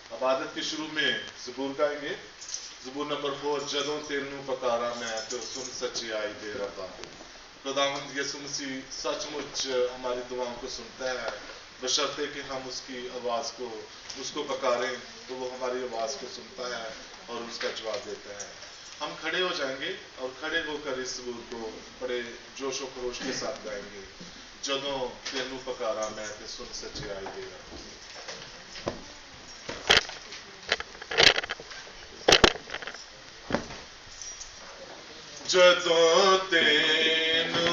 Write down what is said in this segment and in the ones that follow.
इबादत के शुरू में ज़बूर गाएंगे। ज़बूर नंबर 4। जदों तेनू पकारा मैं तो सुन सच्चाई दे रब्बा। खुदावंद यीशु मसीह सचमुच हमारी दुआओं को सुनता है, बशर्ते कि हम उसकी आवाज़ को उसको पकारें तो वो हमारी आवाज़ को सुनता है और उसका जवाब देता है। हम खड़े हो जाएंगे और खड़े होकर इस ज़बूर को बड़े जोश और खरोश के साथ गाएंगे। जदों तेनू पकारा मैं तो सुन सच्चाई दे रब्बा। जदों तेनू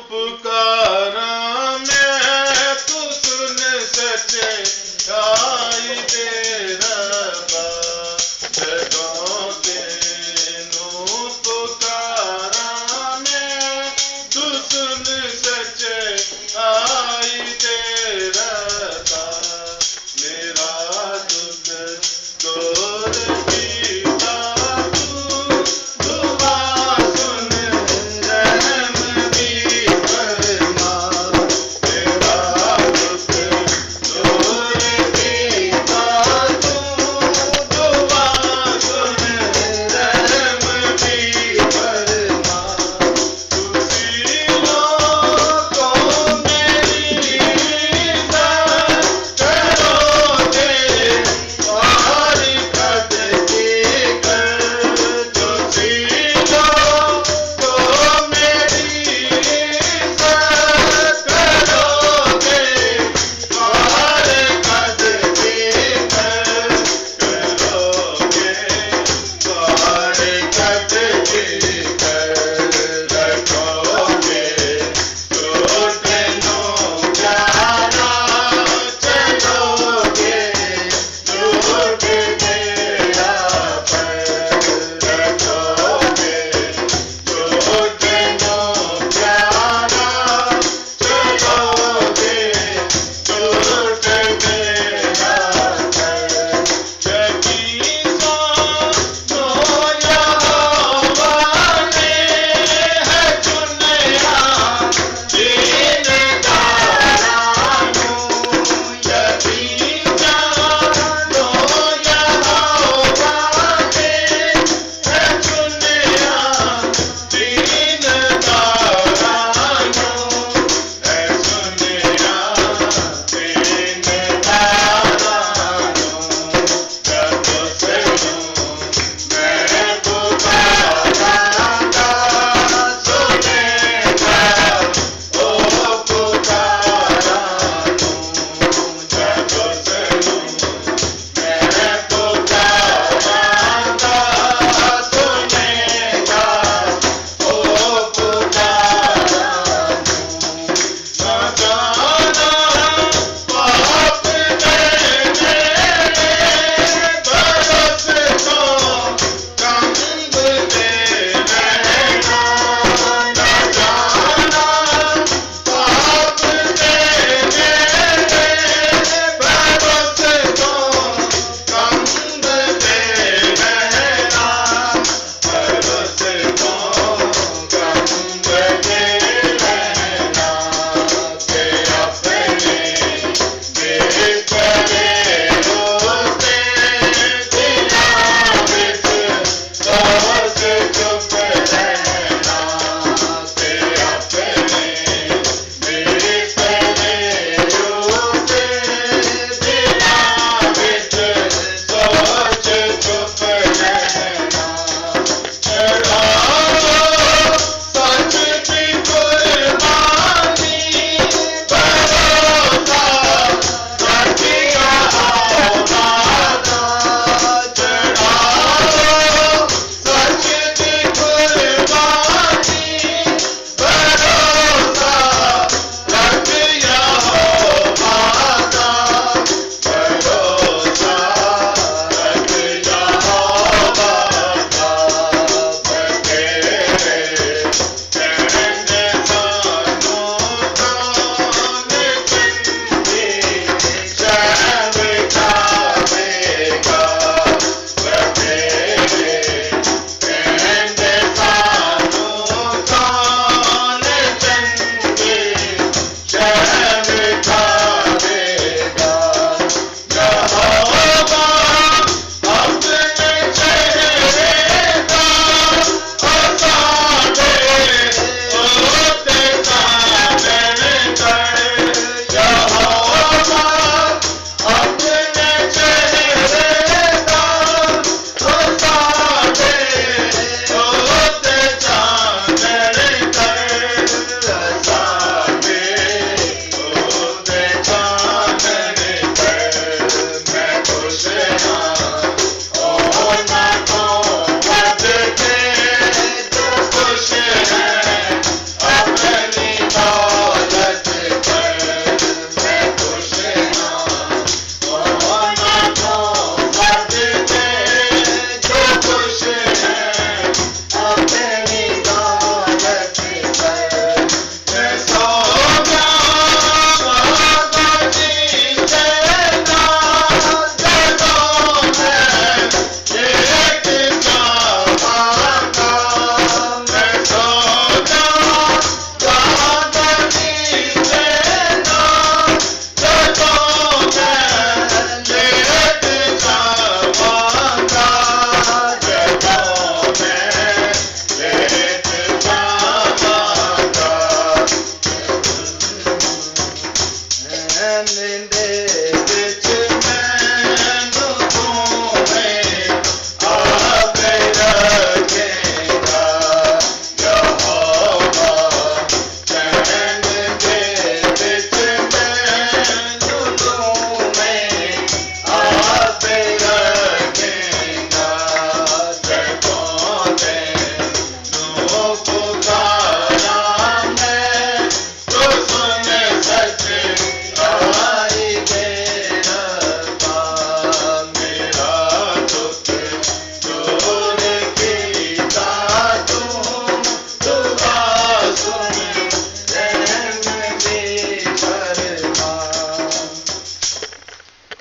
पुकारा मैं तो सुन सच्चाई दे रब्बा। जदों तेनू पुकारा मैं तो सुन सच्चाई दे रब्बा। मेरा दुख दूर कीता तू, दुआ सुन रहम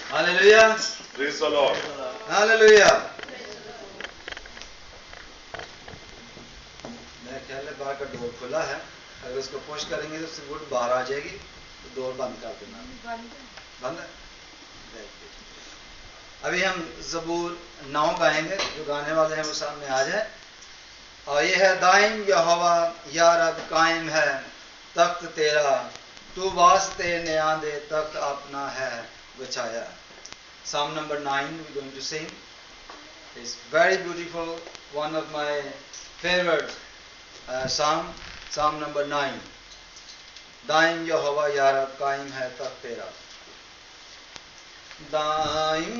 hallelujah, praise the Lord. Hallelujah. मेरा ख्याल है बाहर का डोर खुला है, अगर उसको पुश करेंगे तो वुड बाहर आ जाएगी, तो डोर बंद कर देना। बंद है। अभी हम ज़बूर 9 गाएंगे, जो गाने वाले हैं वो सामने आ जाए। और ये है, दाइम यहोवा या रब कायम है तख्त तेरा, तू वास्ते न्यादे तक अपना है बचाया। Psalm number 9 we're going to sing. It's very beautiful, one of my favorite Psalm number 9. दाइम यहोवा या रब कायम है तख्त तेरा। दाइम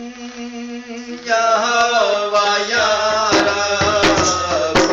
यहोवा या रब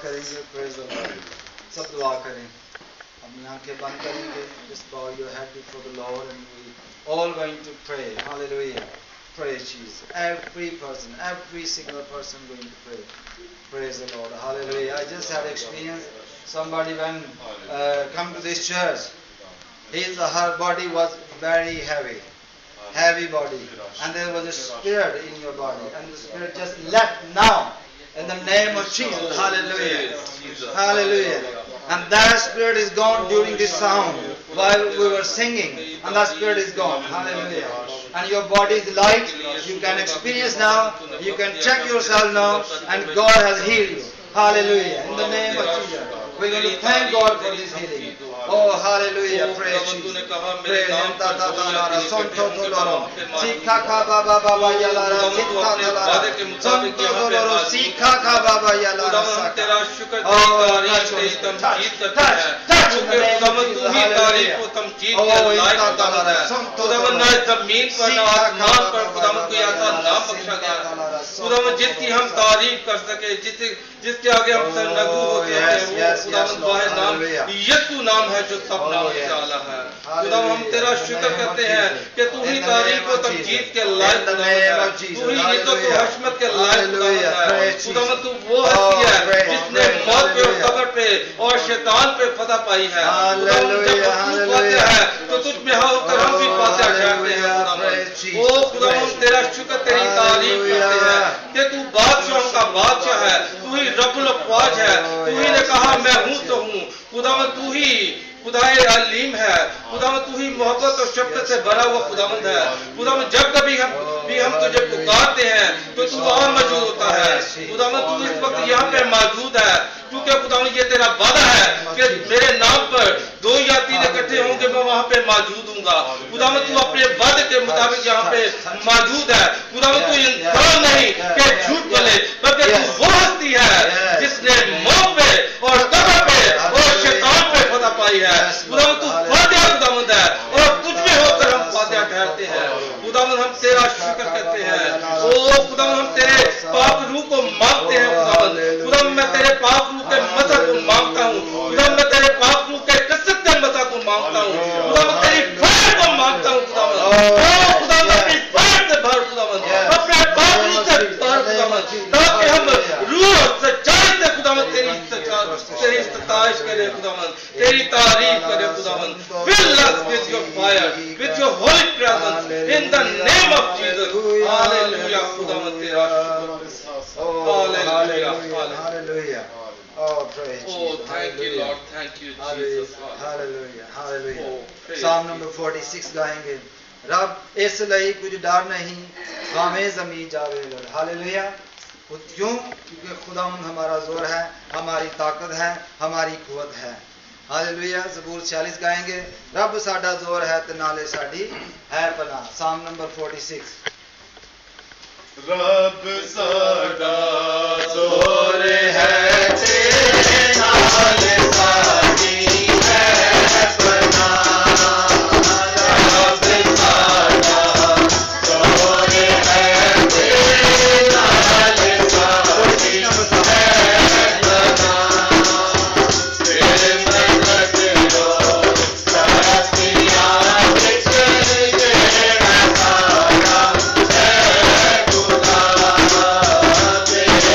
करेंगे। Praise the Lord. सब दुआ करें, अपनी आंखें बंद करेंगे। Just bow your head before the Lord and we all going to pray. Hallelujah. Praise Jesus. Every person, every single person going to pray. Praise the Lord. Hallelujah. I just had experience. Somebody when come to this church, her body was very heavy body, and there was a spirit in your body, and the spirit just left now in the name of Jesus. Hallelujah. Hallelujah. And that spirit is gone during this sound while we were singing, and that spirit is gone. Hallelujah. And your body is light. You can experience now. You can check yourself now, and God has healed you. Hallelujah. In the name of Jesus. We're going to thank God for this healing. Oh, hallelujah. Praise Jesus. Praise Him. जिसकी हम तारीफ कर सके, जिसके आगे हम सरनगू होते हैं, नाम यीशु नाम है जो सब नाम से आला है। खुदा हम तेरा शुक्र करते हैं कि तू ही तारीफ और तमजीद के लायक है, तू ही इज्जत और हशमत के लायक है। खुदा तू वो हस्ती है जिसने मौत पे और कब्र पे और शैतान पे फतह पाई है। जब तू पाते है तो तुझ में होकर हम भी पाते ठहरते हैं। ओ खुदा हम तेरा शुक्र, तेरी तारीफ करते हैं कि तू बादशाह का बादशाह है, तू ही रब्बुल अफ़वाज है, तू ही ने कहा मैं हूं तो हूं। खुदावंद तू ही खुदाए अलीम है, खुदावंद तू ही मोहब्बत और शफ़क़त से भरा हुआ खुदावंद है। खुदावंद जब कभी हम तुझे पुकारते हैं तो तू वहां मौजूद होता है। खुदावंद तू इस वक्त यहाँ पे मौजूद है, क्योंकि खुदावंद ये तेरा वादा है कि मेरे नाम पर 2 या 3 इकट्ठे होंगे, मैं वहां पे मौजूद हूंगा। खुदावंद तू अपने वादे के मुताबिक यहाँ पे मौजूद है। खुदावंद तू इंसान नहीं कि झूठ बोले, बल्कि तू वो हस्ती है जिसने मौत पे और कब्र पे और शैतान पे फतह पाई है। खुदावंद तू फातिहा खुदावंद है और तुझ में होकर हम फातिहा ठहरते हैं। खुदावंद हम तेरा शुक्र करते हैं। ओ खुदावंद हम तेरे पाक रूह को मांगते हैं। खुदावंद मैं तेरे पाक रूह के मसा को मांगता हूँ। खुदावंद मैं तेरे पाक रूह के कसरत के मसा को मांगता हूँ। खुदावंद तेरी फायर को मांगता हूँ। खुदावंद अपनी फायर से भर, खुदावंद अपने पाक रूह से भर खुदावंद, ताकि हम रूह सच्चाई से खुदावंद तेरी सताइश करें, खुदावंद तेरी तारीफ करें। खुदावंद fill us with your fire, with your holy presence in the name of Jesus. Hallelujah. खुदावंद तेरा Hallelujah. Oh, praise Jesus. Oh, thank you, Lord. Thank you, Jesus. Hallelujah. Hallelujah. Oh, praise Psalm number 46 गाएंगे। रब इस लई कुछ डर नहीं, गामे ज़मीं जावे लड़। हालेलुया। क्यों? क्योंकि खुदावंद हमारा जोर है, हमारी ताकत है, हमारी कुवत है। हालेलुया। ज़बूर 46 गाएंगे। रब साडा जोर है ते नाले साडी है पनाह। Psalm number 46। रब साडा जोर है ते नाले साडी है पनाह। रब साडा जोर है ते नाले साडी है पनाह। तेरे मदद लो साथिया विच जेड़ा साडा है खुदा। तेरे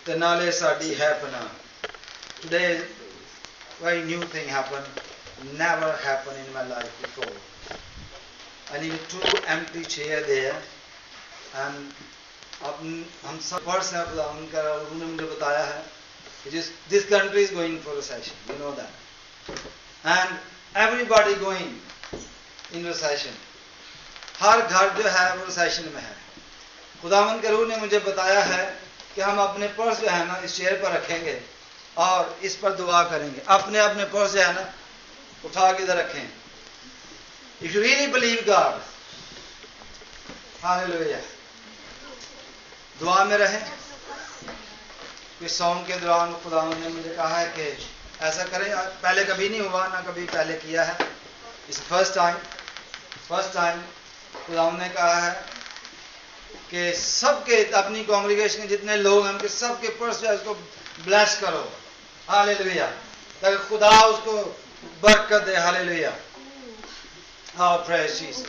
ਤੇ ਨਾਲੇ ਸਾਡੀ ਹੈ ਪਨਾਹ। Today very new thing happened, never happened in my life before. I need 2 empty chair there and अब हम सब पर्स है खुदा उनका, उन्होंने मुझे बताया है कि this country is going for recession, you know that, and everybody going in recession. हर घर जो है वो रिसेशन में है। खुदावंद के रूह ने मुझे बताया है कि हम अपने पर्स जो है ना इस चेयर पर रखेंगे और इस पर दुआ करेंगे। अपने अपने पर्स जो है ना उठा के इधर रखें। If you really believe God, hallelujah, दुआ में रहें। कि सोम के दौरान खुदावंद ने मुझे कहा है कि ऐसा करें, पहले कभी नहीं हुआ ना कभी पहले किया है, इस फर्स्ट टाइम खुदावंद ने कहा है कि सबके अपनी कांग्रेगेशन के जितने लोग हैं उनके सबके पर्स जो है उसको ब्लेस करो, हालेलुया, ताकि खुदा उसको बरकत दे, hallelujah. Praise Jesus,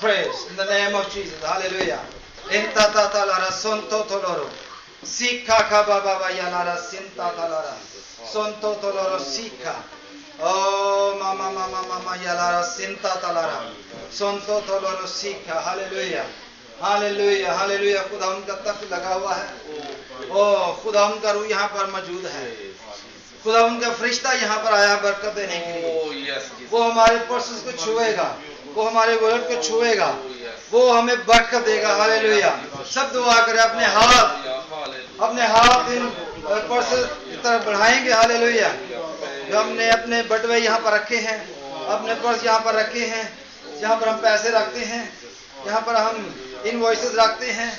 praise in the name of Jesus, hallelujah. Inta ta lara sonto toloro sika ka baba ya lara sinta talara sonto toloro sika, oh mama ya lara sinta talara sonto toloro sika, hallelujah, hallelujah, hallelujah। खुदा उनका तख्त लगा हुआ है, ओ खुदा उनका रूह यहाँ पर मौजूद है, खुदा उनका फरिश्ता यहाँ पर आया बरकत देने के लिए। वो हमारे पर्सेस को छुएगा, वो हमारे वॉलेट को छुएगा, वो हमें बरकत देगा, हालेलुया। सब दुआ करें, अपने हाथ इन पर्सेस की तरफ बढ़ाएंगे, हालेलुया। जो हमने अपने बटवे यहाँ पर रखे हैं, अपने पर्स यहाँ पर रखे हैं, जहाँ पर हम पैसे रखते हैं, यहाँ पर हम इनवॉइसेस रखते हैं,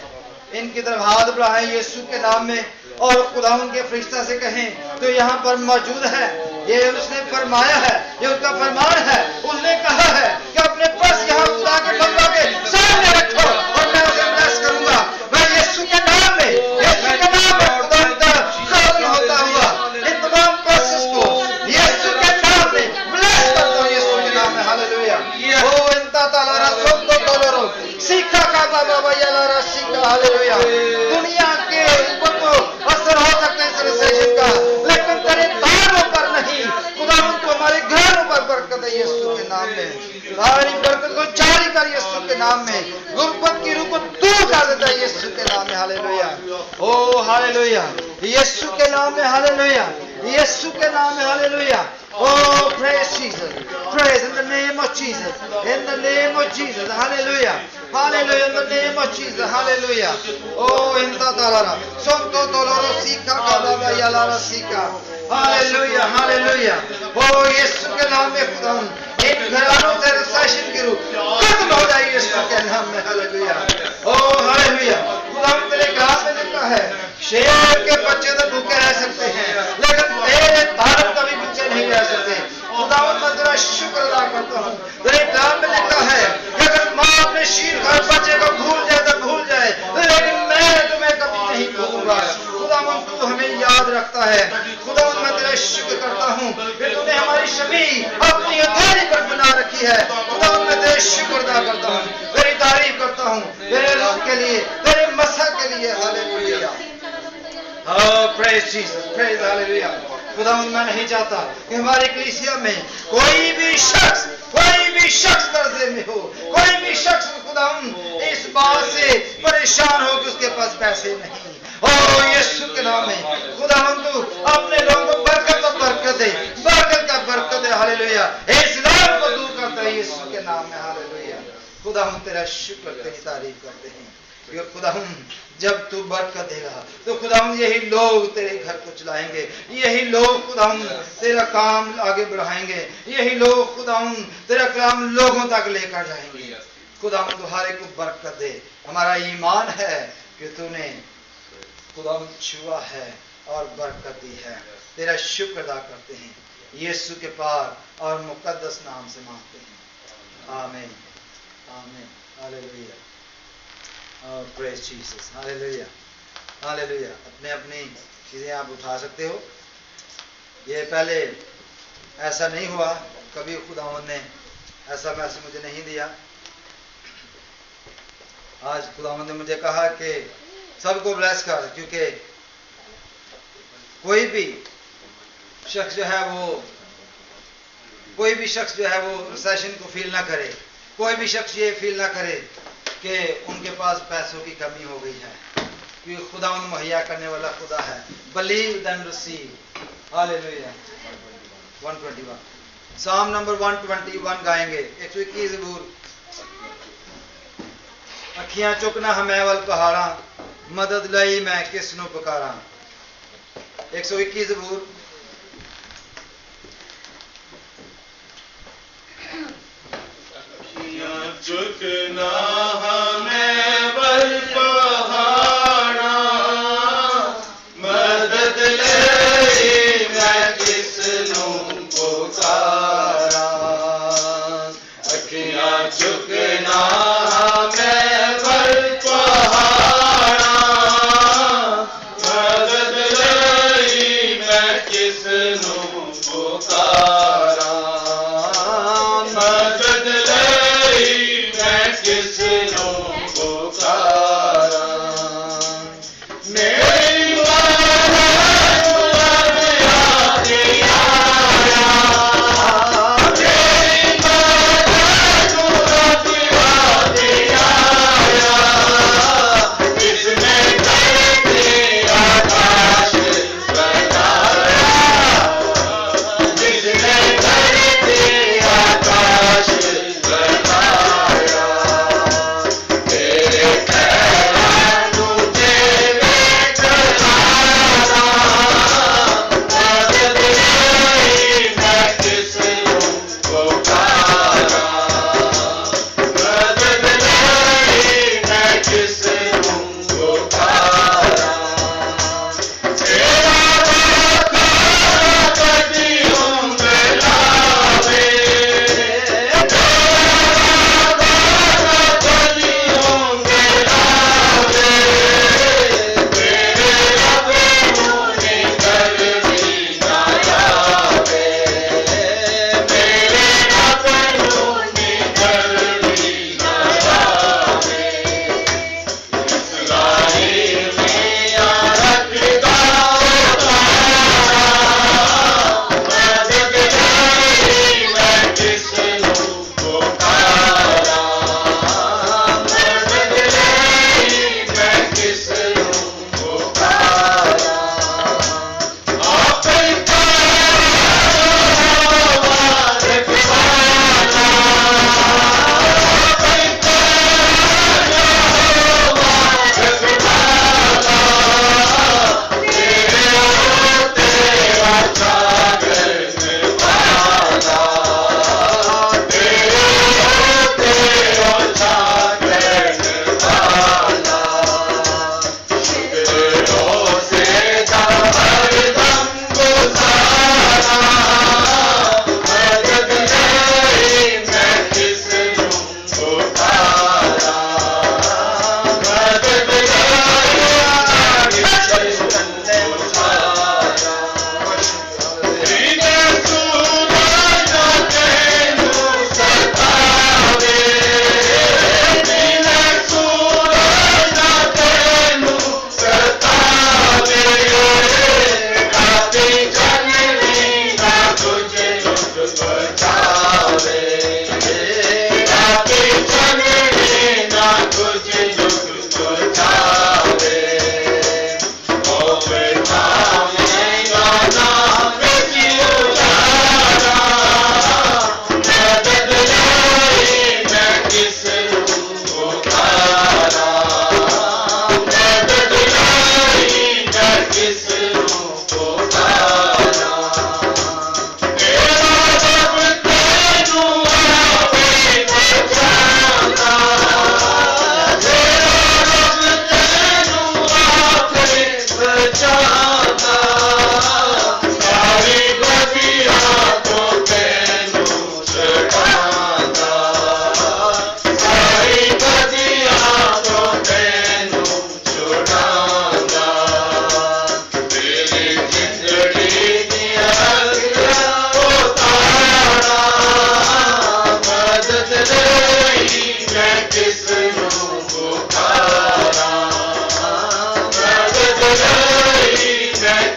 इनकी तरफ हाथ बढ़ाएं यीशु के नाम में और खुदा उनके फरिश्ता से कहें तो यहाँ पर मौजूद है। ये उसने फरमाया है, ये उसका फरमान है, उसने कहा है कि अपने पर्स यहाँ खुदा के बंदों के सामने रखो और मैं उसे ब्लेस करूंगा। मैं यीशु के नाम में खुदा उनका खाली होता हुआ इन तमाम पर्सेस को यीशु के नाम में ब्लेस करता हूँ, यीशु के नाम में, हालेलुया। ओ इंता ताला सोतो तोलोरो सीखा का बाबा याला सीखा, हालेलुया। दुनिया के ऊपर तो असर हो सकता है इस रिसेशन का, लेकिन तेरे दारों पर नहीं। खुदावंद तो हमारे घरों पर बरकत है यीशु के नाम में, सारी बरकत को जारी कर यीशु के नाम में। गुर्बत की रूह को दूर कर देता है यीशु के नाम में, हालेलुया। ओ हालेलुया, यीशु के नाम में, हालेलुया, यीशु के नाम में, hallelujah. Oh, praise Jesus, praise in the name of Jesus, in the name of Jesus, hallelujah, hallelujah, in the name of Jesus, hallelujah. Oh, in the talara sonto toloro sika baba yalara sika, hallelujah, hallelujah. Oh, यीशु के नाम में खुदा इन घरानों से recession की रूह खत्म हो जाए यीशु के नाम में, हालेलुया। Oh, hallelujah. खुदा तेरे घर में लिखा है शेर के बच्चे तो भूखे रह सकते हैं लेकिन तेरे तारन कभी भूखे नहीं रह सकते। खुदावंद मैं तेरा शुक्र अदा करता हूँ। तेरे कलाम में लिखा है कि अगर माँ अपने शीर घर बच्चे को भूल जाए तो भूल जाए, लेकिन मैं तुम्हें कभी नहीं भूलूंगा। खुदावंद तू हमें याद रखता है। खुदावंद मैं तेरा शुक्र करता हूँ कि तूने हमारी शमी अपनी हथेली पर बना रखी है। खुदावंद मैं तेरे शुक्र अदा करता हूँ, तेरी तारीफ करता हूँ तेरे रूह के लिए, तेरे मसा के लिए, hallelujah. Oh, praise Jesus, praise hallelujah। खुदावंद मैं नहीं चाहता कि हमारी कलीसिया में कोई भी शख्स कर्जे में हो, कोई भी शख्स खुदावंद इस बात से परेशान हो कि उसके पास पैसे नहीं। ओ यीशु के नाम में खुदावंद तू अपने लोगों को बरकत दे, बरकत दे, हालेलुया। इस लाल को दूर करता है यीशु के नाम में, हालेलुया। खुदावंद तेरा शुक्र, तेरी तारीफ करते हैं। खुदावंद जब तू बरकत देगा तो खुदावंद यही लोग तेरे घर को चलाएंगे, यही लोग खुदावंद तेरा काम आगे बढ़ाएंगे, यही लोग खुदावंद तेरा कलाम लोगों तक लेकर जाएंगे। खुदावंद तू हर एक को बरकत दे। हमारा ईमान है कि तूने खुदावंद छुआ है और बरकत दी है। तेरा शुक्र अदा करते हैं यीशु के पाक और मुकद्दस नाम से मांगते हैं, आमीन, आमीन, hallelujah. Oh, praise Jesus, hallelujah, hallelujah। अपने अपनी चीजें आप उठा सकते हो। ये पहले ऐसा नहीं हुआ कभी, खुदावंद ने ऐसा मैसेज मुझे नहीं दिया। आज खुदावंद ने मुझे कहा कि सबको ब्लेस कर, क्योंकि कोई भी शख्स जो है वो रिसेशन को फील ना करे, कोई भी शख्स ये फील ना करे कि उनके पास पैसों की कमी हो गई है, क्योंकि खुदा उन मुहैया करने वाला खुदा है। Believe then receive. हालेलुया। 121 साम नंबर 121 गाएंगे। 121 ज़बूर। अखियां चुकना हमेवल पहाड़ा, मदद लई मैं किसनों पुकारा। 121 ज़बूर। चुकना हमेवल पहाड़ा, मदद लई मैं किसनों पुकारा। अखियां चुकना हमेवल पहाड़ा, मदद लई मैं किसनों पुकारा। मदद लई मैं किसनों पुकारा। मेरी मदद याद आया, मेरी मदद याद आया। किसने करके आकाश बनाया, किसने करके आकाश बनाया। तेरे पैरों तुझे मैं चढ़ाया, मदद लई मैं किसनों पुकारा। मदद लई मैं किसनों पुकारा। तेरा वफा कदियों में लावे,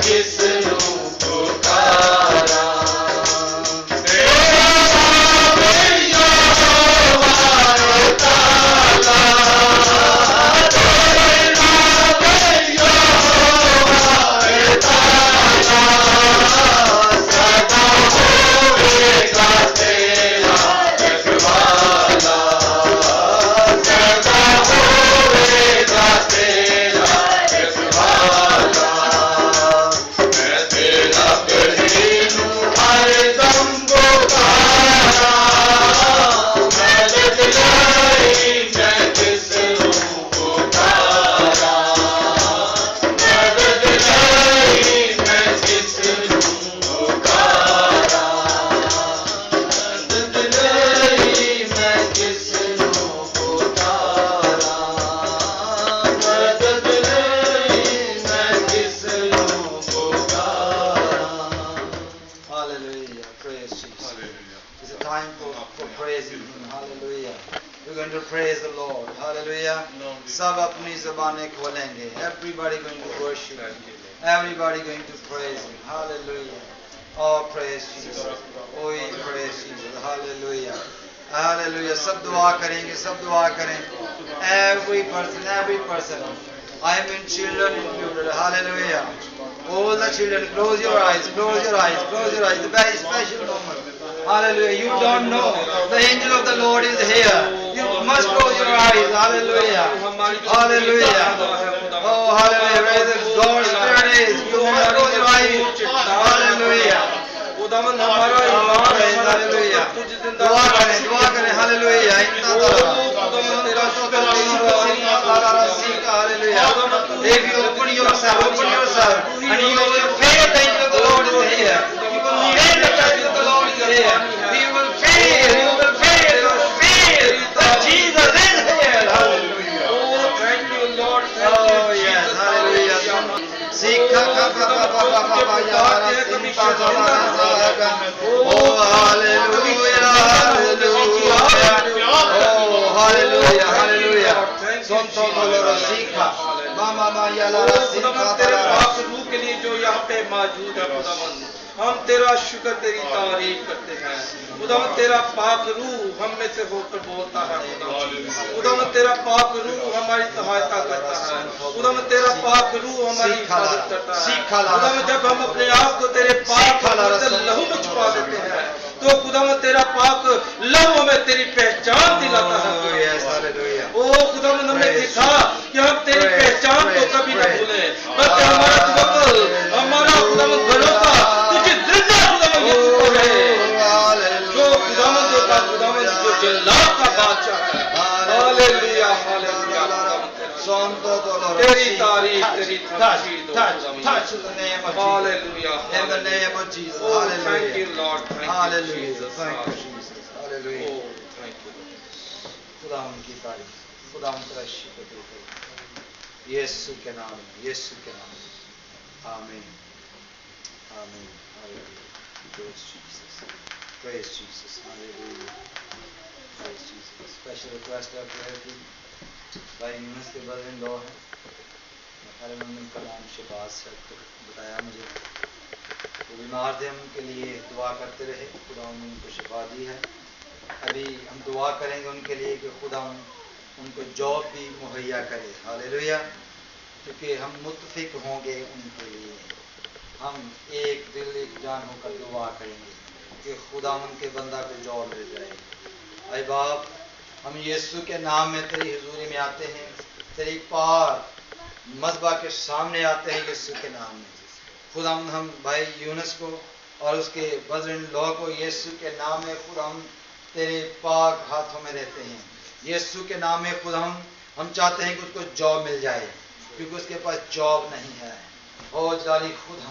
किस Hallelujah. We're going to praise the Lord. Hallelujah. सब अपनी ज़बानें खोलेंगे. Everybody going to worship Him. Everybody going to praise Him. Hallelujah. Oh, praise Jesus. Oh, praise Jesus. Hallelujah. Hallelujah. सब दुआ करेंगे, सब दुआ करें. Every person. I mean children included. Hallelujah. All the children, close your eyes, close your eyes, close your eyes. A very special moment. Hallelujah. You don't know. The angel of the Lord is here. You must close your eyes. Hallelujah. Hallelujah. Oh, hallelujah. Where the God's Spirit is, you must close your eyes. Hallelujah. Hallelujah. दुआ करें. Hallelujah. If you open yourself, and you will feel the angel of the Lord is here. You will feel the presence of the Lord is here. You will feel that Jesus is here. Hallelujah. Oh, thank you, Lord. Oh, yes. Hallelujah. Oh, hallelujah. Oh, hallelujah. Hallelujah. तेरे पाक रूह के लिए जो यहाँ पे मौजूद है खुदावंद, हम तेरा शुक्र तेरी तारीफ करते हैं. खुदावंद तेरा पाक रूह हम में से होकर बोलता है. खुदावंद तेरा पाक रूह हमारी सहायता करता है. खुदावंद तेरा पाक रूह हमारी हिफाजत करता है. खुदावंद जब हम अपने आप को तेरे पाक लहू में छुपा देते हैं, तो खुदावंद तेरा पाक लहू हमें तेरी पहचान दिलाता है. ओ खुदावंद हमें सिखा कि हम तेरी पहचान को कभी न भूलें, बल्कि हमारा तवक्कुल, हमारा खुदावंद भरोसा तुझे जिंदा खुदावंद यीशु पर है, जो खुदावंद का खुदावंद जो जल्लाद का बादशाह है. हालेलुया. हालेलुया. तेरी तारीफ, तेरी Tamjeed. Touch in the name of Jesus. Hallelujah. In the name of Jesus. Oh, thank you, Lord. Thank you, Hallelujah. Jesus. Thank you, Jesus. Hallelujah. Oh, thank you, Lord. खुदावंद की तारीफ, खुदावंद का शुक्र करते हैं. यीशु के नाम में, यीशु के नाम में. आमीन. आमीन. Hallelujah. Praise Jesus. Praise Jesus. Hallelujah. Praise Jesus. Special request of prayer की भाई यूनुस के ब्रदर-इन-लॉ हैं. उनका नाम शहबाज है, तो बताया मुझे वो बीमार थे, हम उनके लिए दुआ करते रहे. खुदा उनको शिफा दी है. अभी हम दुआ करेंगे उनके लिए कि खुदा उनको जॉब भी मुहैया करे. हालेलुया. क्योंकि हम मुत्तफिक होंगे उनके लिए, हम एक दिल एक जान होकर दुआ करेंगे कि खुदा उनके बंदा को जॉब मिल जाए. ऐ बाप, हम यीशु के नाम में तेरी हुजूरी में आते हैं, तेरी पाक मज़बा के सामने आते हैं यीशु के नाम में. खुदा हम भाई यूनुस को और उसके ब्रदर-इन-लॉ को यीशु के नाम में खुदा हम तेरे पाक हाथों में देते हैं. यीशु के नाम में खुदा हम चाहते हैं कि उसको जॉब मिल जाए, क्योंकि उसके पास जॉब नहीं है. ओ जाली खुदा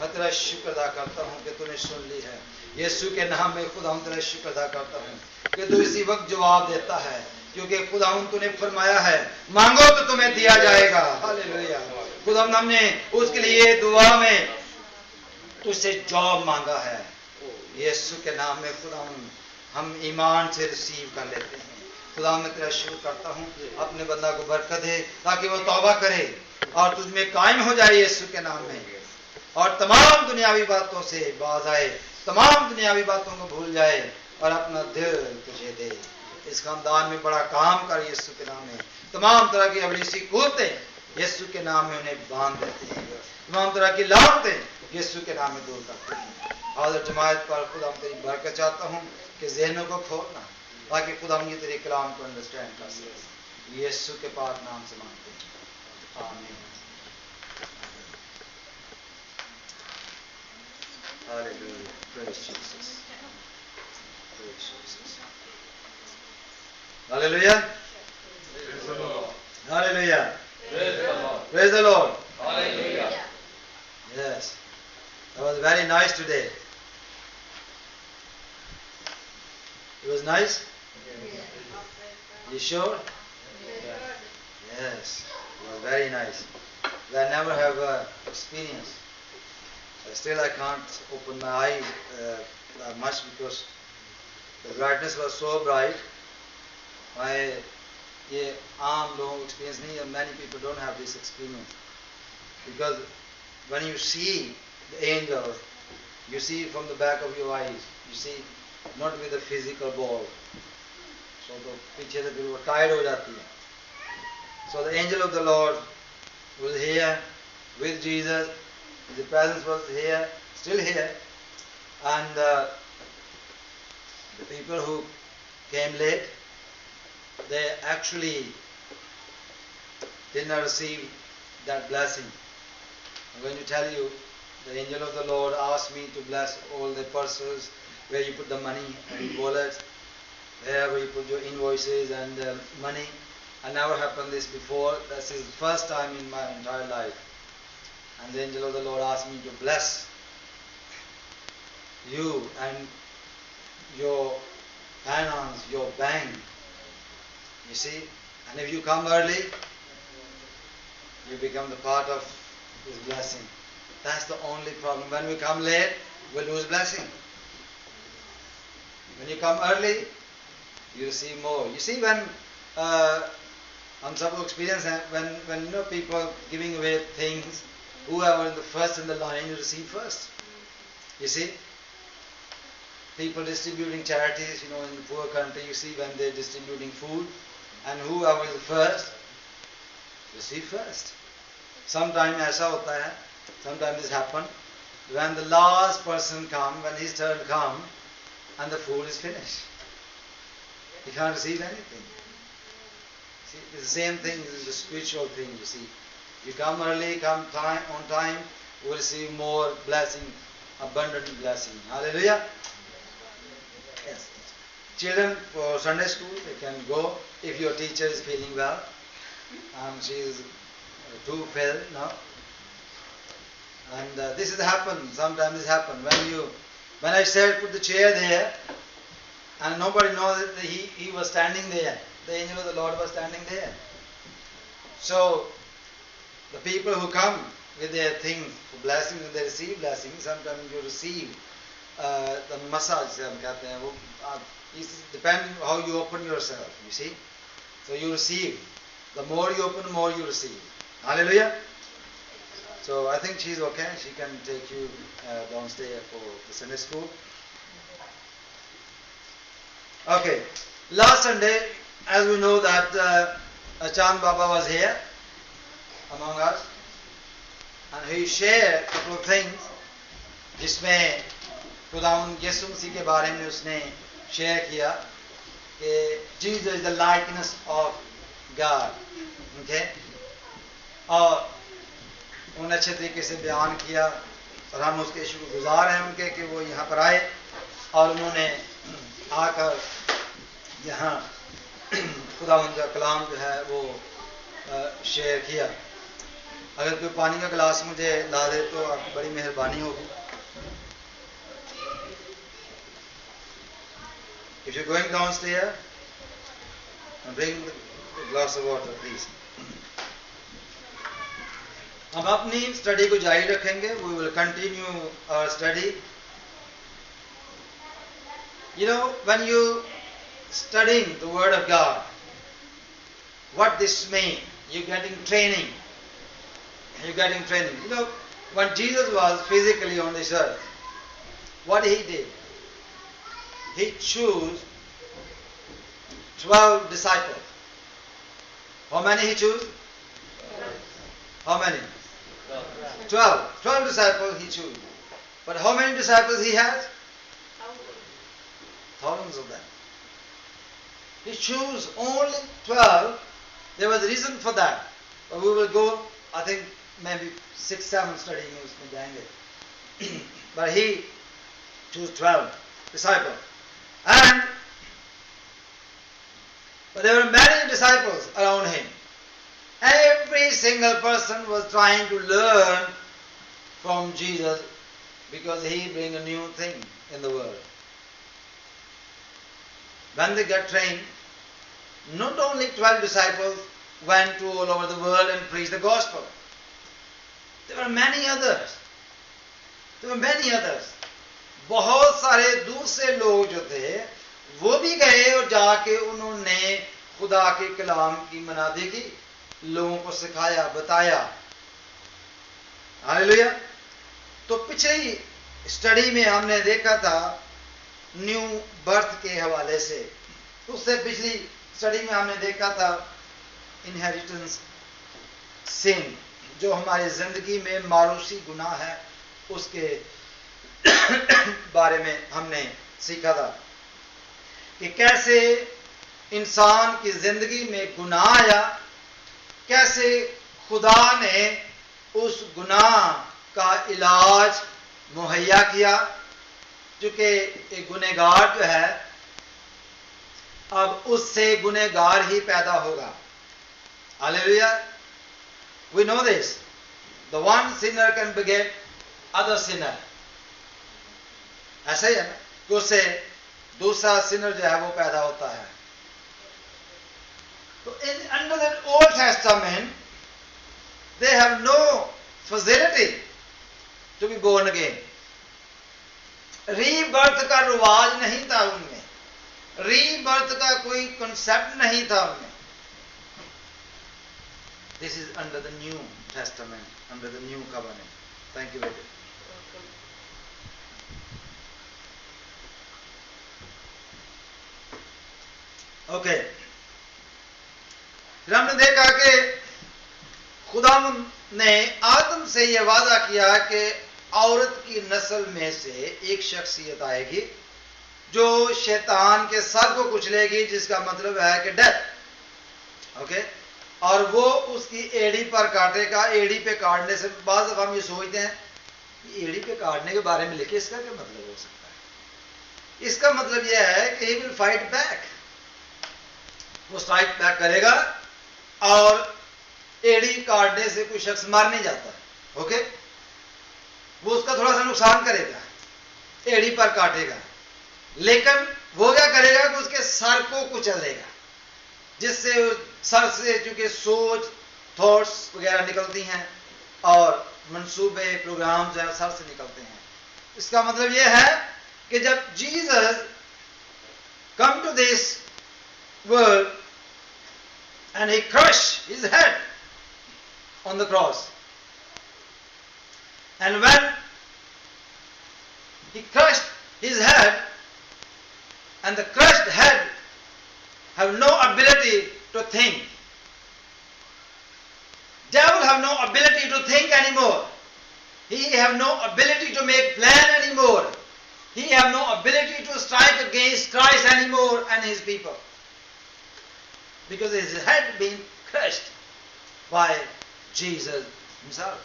मैं तेरा शुक्र अदा करता हूँ कि तूने सुन ली है. यीशु के नाम में खुदा हम तेरा शुक्र अदा करता हूँ कि तू इसी वक्त जवाब देता है, क्योंकि खुदा तूने फरमाया है मांगो तो तुम्हें दिया जाएगा. हालेलुया. खुदा हमने उसके लिए दुआ में तुझसे जॉब मांगा है. यीशु के नाम में खुदा हम ईमान से रिसीव कर लेते हैं. खुदा मैं तेरा शुक्र करता हूँ, अपने बंदा को बरकत दे ताकि वो तौबा करे और तुझ में कायम हो जाए यीशु के नाम में, और तमाम दुनियावी बातों से बाज आए, तमाम दुनियावी बातों को भूल जाए और अपना दिल तुझे दे. इस खानदान में बड़ा काम कर यीशु के नाम में. तमाम तरह की अबलीसी कुव्वतें यीशु के नाम में उन्हें बांध देते हैं. तमाम तरह की लानतें यीशु के नाम में दूर करते हैं. हाज़िर जमात पर खुदा तेरी बरकत चाहता हूँ कि ज़हनों को खोलना, ताकि खुदा ये तेरे कलाम को अंडरस्टैंड कर सके. यीशु के पाक नाम से मांगते हैं. आमीन. Hallelujah. Praise Jesus. Praise Jesus. Hallelujah. Praise the Lord. Hallelujah. Praise the Lord. Praise the Lord. Hallelujah. Yes. That was very nice today. It was nice? You sure? Yes. It was very nice. I never have experience. Still I can't open my eye that much because The brightness was so bright. ये आम लोगों को experience नहीं है. Many people don't have this experience. Because when you see the angel, you see it from the back of your eyes. You see not with the physical ball. So तो पीछे से फिर वो tired हो जाती है. So the angel of the Lord was here with Jesus. His presence was here, still here. And the people who came late, they actually did not receive that blessing. I'm going to tell you, the angel of the Lord asked me to bless all the purses, where you put the money and wallets, wherever you put your invoices and money. I never happened this before. This is the first time in my entire life. And the angel of the Lord asked me to bless you and your finance, your bank. You see? And if you come early, you become the part of His blessing. That's the only problem. When we come late, we lose blessing. When you come early, you receive more. You see, when हम सबको experience है, when you know people giving away things, whoever is the first in the line, you receive first. You see, people distributing charities, you know, in the poor country, you see when they're distributing food, and whoever is the first, receive first. Sometimes ऐसा होता है, sometimes this happens, when the last person comes, when his turn comes, and the food is finished. He can't receive anything. See, it's the same thing, it's a spiritual thing, you see. You come early, come on time, you will receive more blessing, abundant blessing. Hallelujah. Yes. Children for Sunday school, they can go if your teacher is feeling well. She is too fail now. And this has happened. Sometimes this happens. When I said put the chair there, and nobody knows that he was standing there. The angel of the Lord was standing there. So the people who come with their things for blessing, when they receive blessing, sometimes you receive the massage. It depends how you open yourself, you see. So you receive. The more you open, the more you receive. Hallelujah. So I think she's okay. She can take you downstairs for the Sunday school. Okay. Last Sunday, as we know that Chand Baba was here among us, and he shared a couple of things जिसमें खुदावंद यीशु मसीह के बारे में उसने share किया कि Jesus is the likeness of God. Okay? और उन्होंने अच्छे तरीके से बयान किया और हम उसके शुक्रगुजार हैं उनके कि वो यहाँ पर आए और उन्होंने आकर यहाँ खुदावंद का कलाम जो है वो शेयर किया. अगर कोई पानी का गिलास मुझे ला दे तो आपकी बड़ी मेहरबानी होगी. If you're going downstairs, bring a glass of water, please. हम अपनी स्टडी को जारी रखेंगे. We will continue our study. You know, when you studying the Word of God, what this means, you're getting training. You're getting training. You know, when Jesus was physically on this earth, what he did? He chose 12 disciples. How many he chose? How many? 12. 12 disciples he chose. But how many disciples he has? Thousands of them. He chose only 12. There was a reason for that. But we will go, I think, maybe 6-7 studying उसमें जाएंगे. But he chose 12 disciples. But there were many disciples around him. Every single person was trying to learn from Jesus because he brings a new thing in the world. When they got trained, not only 12 disciples went to all over the world and preached the gospel. There were many others. बहुत सारे दूसरे लोग जो थे वो भी गए और जाके उन्होंने खुदा के कलाम की मनादी की, लोगों को सिखाया, बताया। हालेलुया। तो पिछली स्टडी में हमने देखा था न्यू बर्थ के हवाले से, उससे पिछली स्टडी में हमने देखा था इनहेरिटेंस सिन, जो हमारी जिंदगी में मारूसी गुनाह है, उसके बारे में हमने सीखा था कि कैसे इंसान की जिंदगी में गुनाह आया, कैसे खुदा ने उस गुनाह का इलाज मुहैया किया, क्योंकि एक गुनहगार जो है अब उससे गुनहगार ही पैदा होगा। Hallelujah. We know this. The one sinner can beget other sinner. ऐसा ही है ना, कि उससे दूसरा सिनर जो है वो पैदा होता है। तो under the Old Testament they have no facility to be born again. Rebirth का रिवाज नहीं था उनमें, रीबर्थ का कोई कंसेप्ट नहीं था उनमें। This is under the New Testament, under the New Covenant. Thank you very much. Okay. फिर हमने देखा कि खुदा ने आदम से यह वादा किया कि औरत की नस्ल में से एक शख्सियत आएगी जो शैतान के सर को कुचलेगी, जिसका मतलब है कि डेथ। ओके। और वो उसकी एड़ी पर काटेगा। एड़ी पे काटने से बाद हम ये सोचते हैं एड़ी पे काटने के बारे में लिखे, इसका क्या मतलब हो सकता है? इसका मतलब यह है कि ही विल फाइट बैक, वो स्ट्राइक बैक करेगा और एड़ी काटने से कोई शख्स मार नहीं जाता। ओके। वो उसका थोड़ा सा नुकसान करेगा, एड़ी पर काटेगा, लेकिन वो क्या करेगा कि उसके सर को कुचल देगा, जिससे सर से चूंकि सोच, थॉट्स वगैरह निकलती हैं और मंसूबे, प्रोग्राम जो है सर से निकलते हैं। इसका मतलब यह है कि जब Jesus come to this world and he crushed his head on the cross, and when he crushed his head, and the crushed head have no ability to think, devil have no ability to think anymore, he have no ability to make plan anymore, he have no ability to strike against Christ anymore and his people, because his head been crushed by Jesus himself.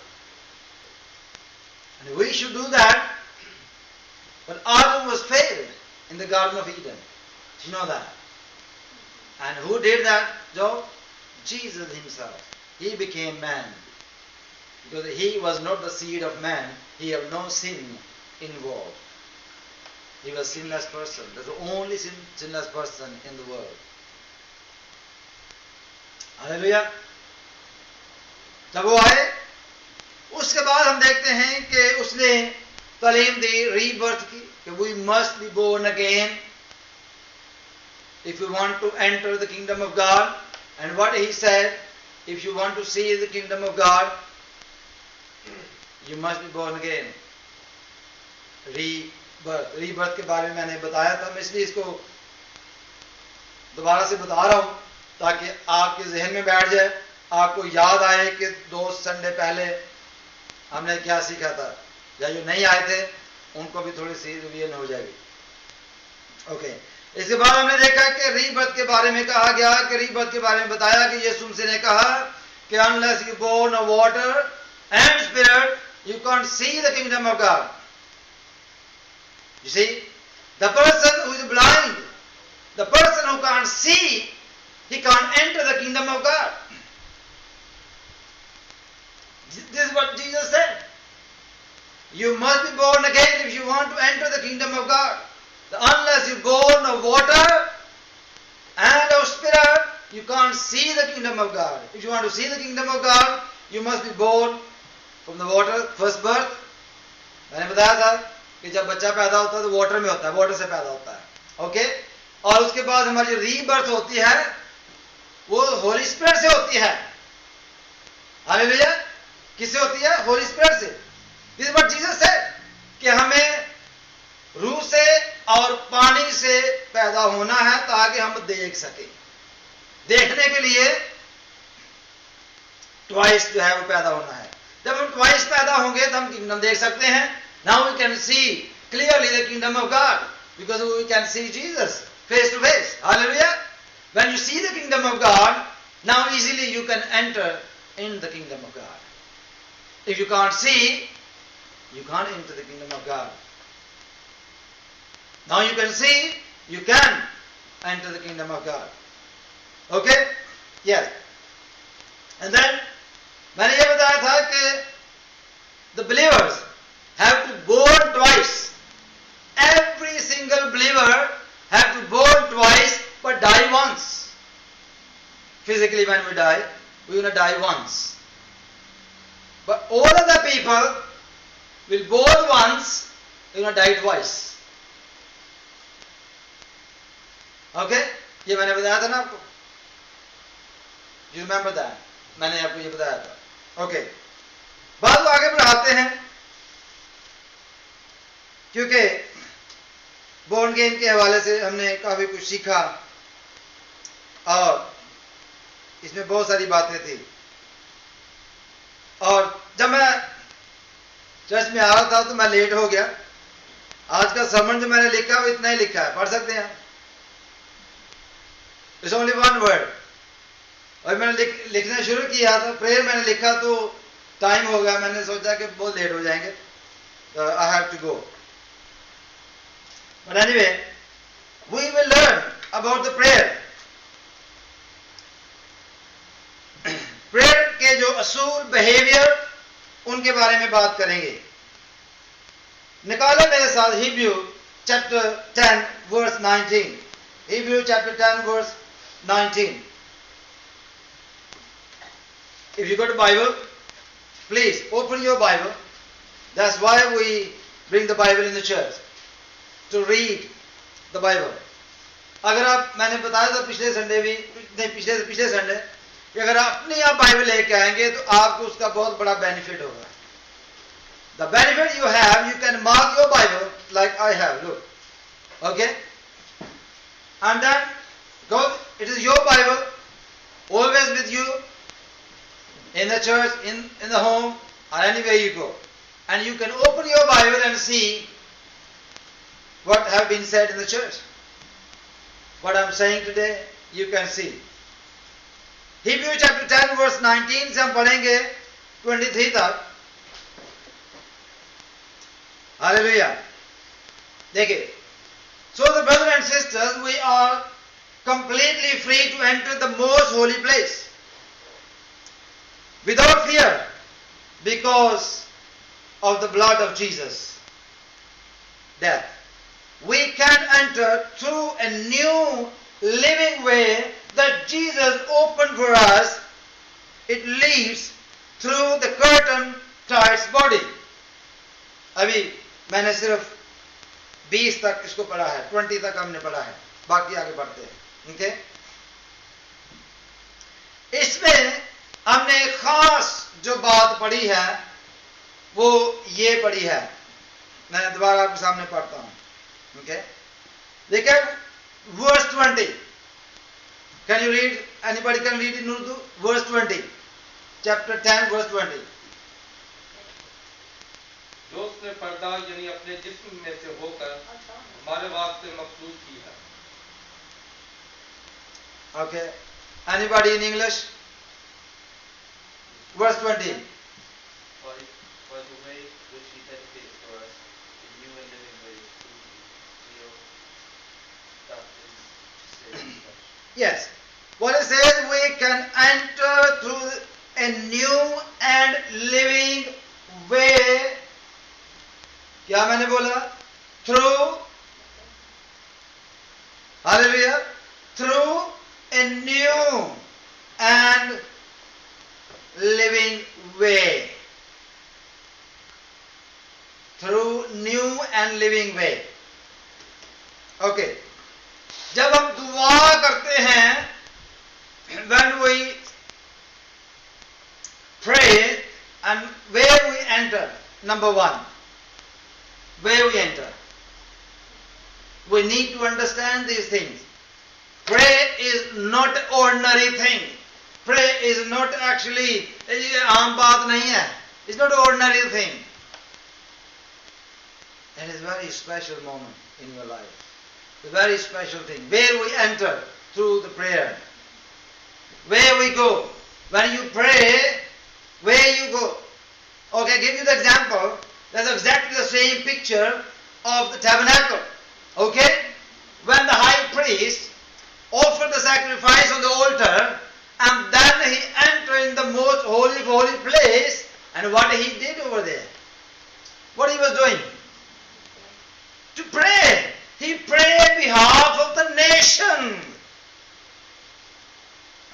And we should do that. But Adam was failed in the Garden of Eden. You know that. And who did that job? Jesus himself. He became man. Because he was not the seed of man. He had no sin involved. He was a sinless person. That's the only sinless person in the world. Hallelujah. जब वो आए उसके बाद हम देखते हैं कि उसने तालीम दी रीबर्थ की, कि we must be born again if you want to enter the kingdom of God. And what he said, if you want to see the kingdom of God, you must be born again. Rebirth के बारे में मैंने बताया था, मैं इसलिए इसको दोबारा से बता रहा हूं ताकि आपके जहन में बैठ जाए, आपको याद आए कि 2 संडे पहले हमने क्या सीखा था, या जो नहीं आए थे उनको भी थोड़ी सी रिवीजन हो जाएगी। ओके। इसके बाद हमने देखा कि रीबर्थ के बारे में कहा गया, कि रीबर्थ के बारे में बताया कि यीशु मसीह ने कहा कि unless you born of water and spirit you can't see the kingdom of God. You see, the person who is blind, the person who can't see, he can't enter the kingdom of God. This is what Jesus said. You must be born again if you want to enter the kingdom of God. Unless you're born of water and of spirit, you can't see the kingdom of God. If you want to see the kingdom of God, you must be born from the water, first birth. मैंने बताया था कि जब बच्चा पैदा होता है तो वाटर में होता है, वाटर से पैदा होता है। ओके। और उसके बाद हमारी रीबर्थ होती है वो होली स्पिरिट से होती है। हालेलुया। किससे होती है? होली स्पिरिट से। This is what Jesus said कि हमें रूह से और पानी से पैदा होना है ताकि हम देख सके। देखने के लिए ट्वाइस जो है वो पैदा होना है। जब हम ट्वाइस पैदा होंगे तो हम किंगडम देख सकते हैं। Now we can see clearly the kingdom of God because we can see Jesus face to face. Hallelujah. When you see the kingdom of God, now easily you can enter in the kingdom of God. If you can't see, you can't enter the kingdom of God. Now you can see, you can enter the kingdom of God. Okay? Yes. And then मैंने ये बताया था कि the believers have to born twice. Every single believer have to born twice but die once. Physically when we die, we will not die once. But all other people will born once, they will not die twice. Okay? ये मैंने बताया था ना आपको? You remember that? मैंने आपको ये बताया था. Okay. बात को आगे बढ़ाते हैं क्योंकि बोर्न अगेन के हवाले से हमने काफी कुछ सीखा और इसमें बहुत सारी बातें थी। और जब मैं चर्च में आ रहा था तो मैं लेट हो गया। आज का सर्मन जो मैंने लिखा वो इतना ही लिखा है, पढ़ सकते हैं। It's only one word. और मैंने लिखना शुरू किया था, प्रेयर मैंने लिखा तो टाइम हो गया, मैंने सोचा कि बहुत लेट हो जाएंगे, I have to go. But anyway, we will learn about the prayer. Prayer के जो असूल, बिहेवियर, उनके बारे में बात करेंगे। निकालो मेरे साथ Hebrew chapter 10 verse 19. Hebrew chapter 10 verse 19. If you got a Bible, please open your Bible. That's why we bring the Bible in the church. To read the Bible. अगर आप, मैंने बताया था पिछले संडे भी, नहीं पिछले संडे, कि अगर आप अपनी आप बाइबल लेके आएंगे तो आपको उसका बहुत बड़ा बेनिफिट होगा। The benefit you have, you can mark your Bible like I have. Look, okay, and then go. It is your Bible, always with you, in the church, in the home, or anywhere you go, and you can open your Bible and see what have been said in the church. What I am saying today, you can see. Hebrew chapter 10 verse 19 से हम पढ़ेंगे 23 तक. Hallelujah. देखिए. So the brothers and sisters, we are completely free to enter the most holy place without fear because of the blood of Jesus. Death. We can enter through a new living way that Jesus opened for us. It leads through the curtain to its body. अभी मैंने सिर्फ 20 तक इसको पढ़ा है, 20 तक हमने पढ़ा है, बाकी आगे बढ़ते हैं। ओके? इसमें हमने एक खास जो बात पढ़ी है वो ये पढ़ी है, मैं दोबारा आपके सामने पढ़ता हूं। Okay, देखिए verse 20. Can you read? Anybody can read in Urdu? Verse 20. Chapter 10 verse 20. जो उसने पर्दा यानी अपने जिस्म में से होकर हमारे वास्ते मखसूस की है। Okay. Anybody in English? Verse 20. For the way which he dedicated for us, the new and living way through the real doctrine to save us. Yes. What it says, we can enter through a new and living way. क्या मैंने बोला? Through, hallelujah, through a new and living way. Through new and living way. Okay. जब हम दुआ करते हैं, when we pray and where we enter, number one, where we enter. We need to understand these things. Pray is not ordinary thing. Pray is not actually आम बात नहीं है. It's not an ordinary thing. It is a very special moment in your life. A very special thing. Where we enter through the prayer. Where we go. When you pray, where you go. Okay, I'll give you the example. That's exactly the same picture of the tabernacle. Okay? When the high priest offered the sacrifice on the altar, and then he entered in the most holy of holy place, and what he did over there? What he was doing? To pray. He prayed behalf of the nation.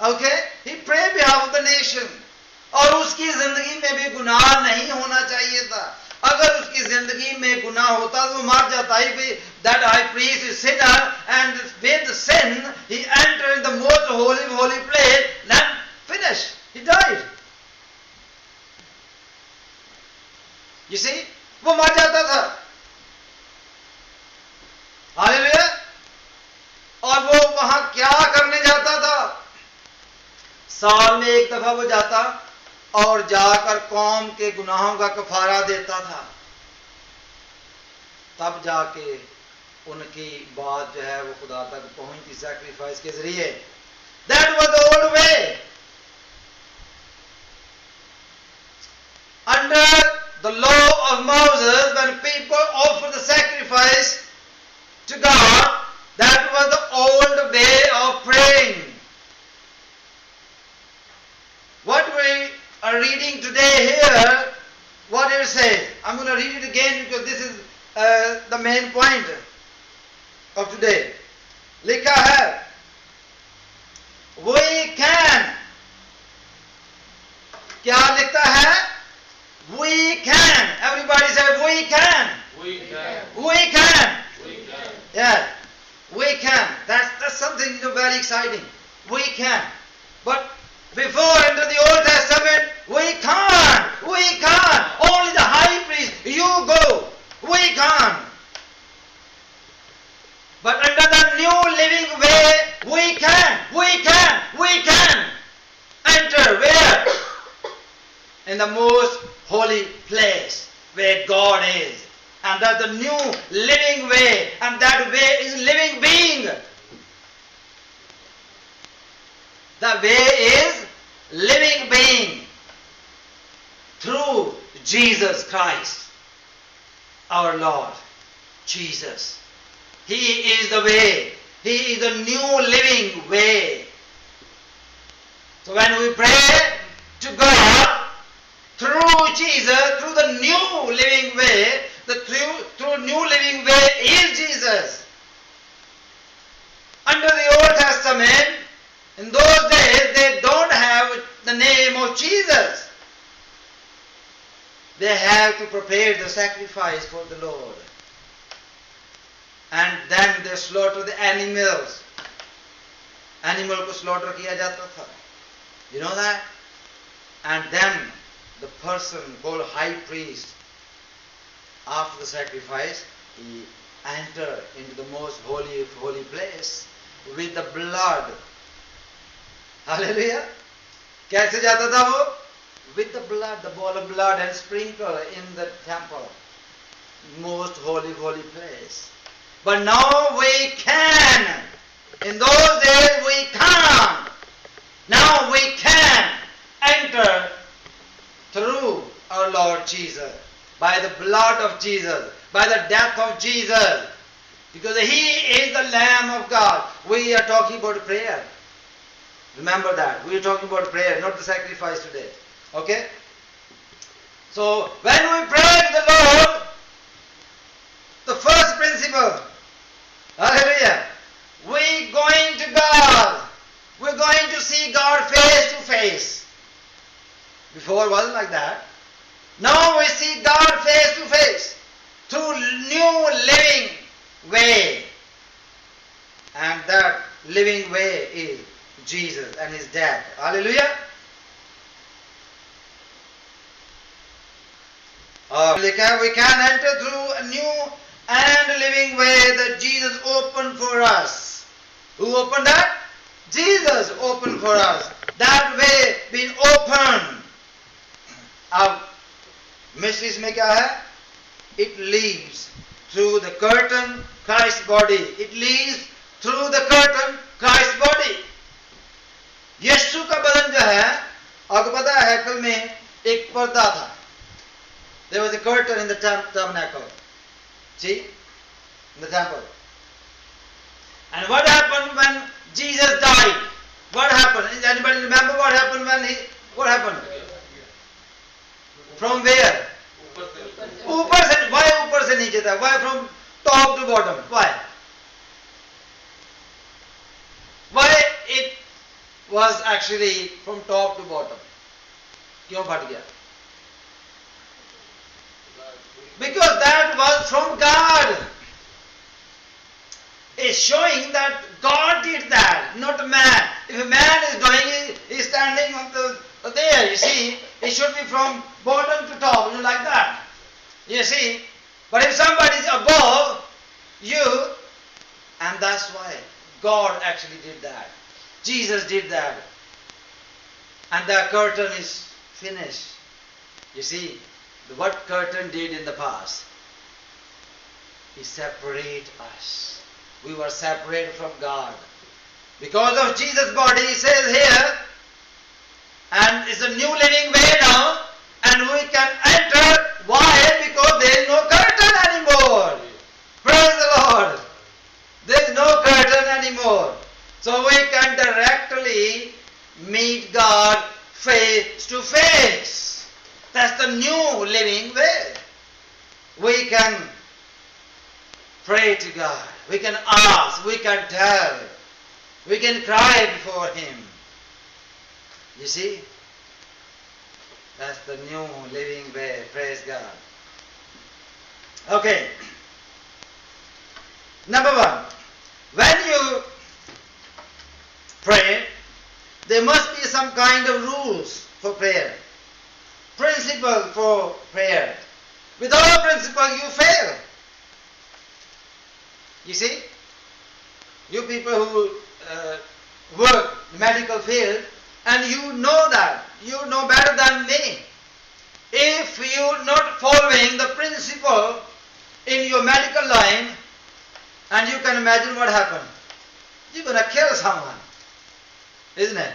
Okay? He prayed behalf of the nation. और उसकी जिंदगी में भी गुनाह नहीं होना चाहिए था. अगर उसकी जिंदगी में गुनाह होता तो वो मर जाता. That high priest is sinner, and with sin he entered the most holy of holy place. Then finished. He died. You see? वो मर जाता था. हालेलुया. और वो वहां क्या करने जाता था? साल में एक दफा वो जाता और जाकर कौम के गुनाहों का कफारा देता था. तब जाके उनकी बात जो है वो खुदा तक पहुंचती सैक्रिफाइस के जरिए. That was the old way. Under the law of Moses, when people offered the sacrifice to God, that was the old way of praying. What we are reading today here, what it says. I'm going to read it again because this is the main point of today. लिखा है, we can. क्या लिखता है? We can. Everybody say we can. We can. We can. We can. Yeah, we can. That's something very exciting. We can. But before under the Old Testament, we can't. We can't. Only the high priest. You go. We can't. But under the new living way, we can. We can. We can enter where? In the most holy place where God is. And that's the new living way. And that way is living being. The way is living being through Jesus Christ, our Lord. Jesus. He is the way. He is the new living way. So when we pray to God through Jesus, through the new living way, the through new living way is Jesus. Under the Old Testament, in those days, they don't have the name of Jesus. They have to prepare the sacrifice for the Lord. And then they slaughter the animals. Animal को slaughter किया जाता था. You know that? And then the person called high priest, after the sacrifice, he entered into the most holy of holy place with the blood. Hallelujah. कैसे जाता था वो? With the blood, the ball of blood, and sprinkle in the temple. Most holy, holy place. But now we can. In those days we can't. Now we can enter through our Lord Jesus. By the blood of Jesus. By the death of Jesus. Because He is the Lamb of God. We are talking about prayer. Remember that. We are talking about prayer, not the sacrifice today. Okay? So, when we pray to the Lord, the first principle, hallelujah, we going to God. We're going to see God face to face. Before it wasn't like that. Now we see God face to face through new living way. And that living way is Jesus and his death. Hallelujah. We can enter through a new and living way that Jesus opened for us. Who opened that? Jesus opened for us. That way being open. अब mystery इसमें क्या है? It leads through the curtain Christ's body. It leads through the curtain Christ's body. यीशु का बदन जो है, आपको पता है हैकल में एक पर्दा था. There was a curtain in the tabernacle. See? In the temple. And what happened when Jesus died? What happened? Does anybody remember what happened when what happened? From where? ऊपर से. Why ऊपर से नीचे था? Why from top to bottom? Why? Why it was actually from top to bottom? क्यों फट गया? Because that was from God. It's showing that God did that, not a man. If a man is doing, he's standing on there, you see, it should be from bottom to top, like that. You see, but if somebody is above you, and that's why God actually did that. Jesus did that. And the curtain is finished. You see, what curtain did in the past? He separated us. We were separated from God. Because of Jesus' body, he says here, and it's a new living way now, and we can enter. Why? Because there is no curtain anymore. Praise the Lord. There is no curtain anymore. So we can directly meet God face to face. That's the new living way. We can pray to God. We can ask. We can tell. We can cry before Him. You see? That's the new living way. Praise God. Okay. Number one. When you pray, there must be some kind of rules for prayer. Principle for prayer. Without a principle, you fail. You see? You people who work in the medical field, and you know that. You know better than me. If you're not following the principle in your medical line, and you can imagine what happened. You're going to kill someone. Isn't it?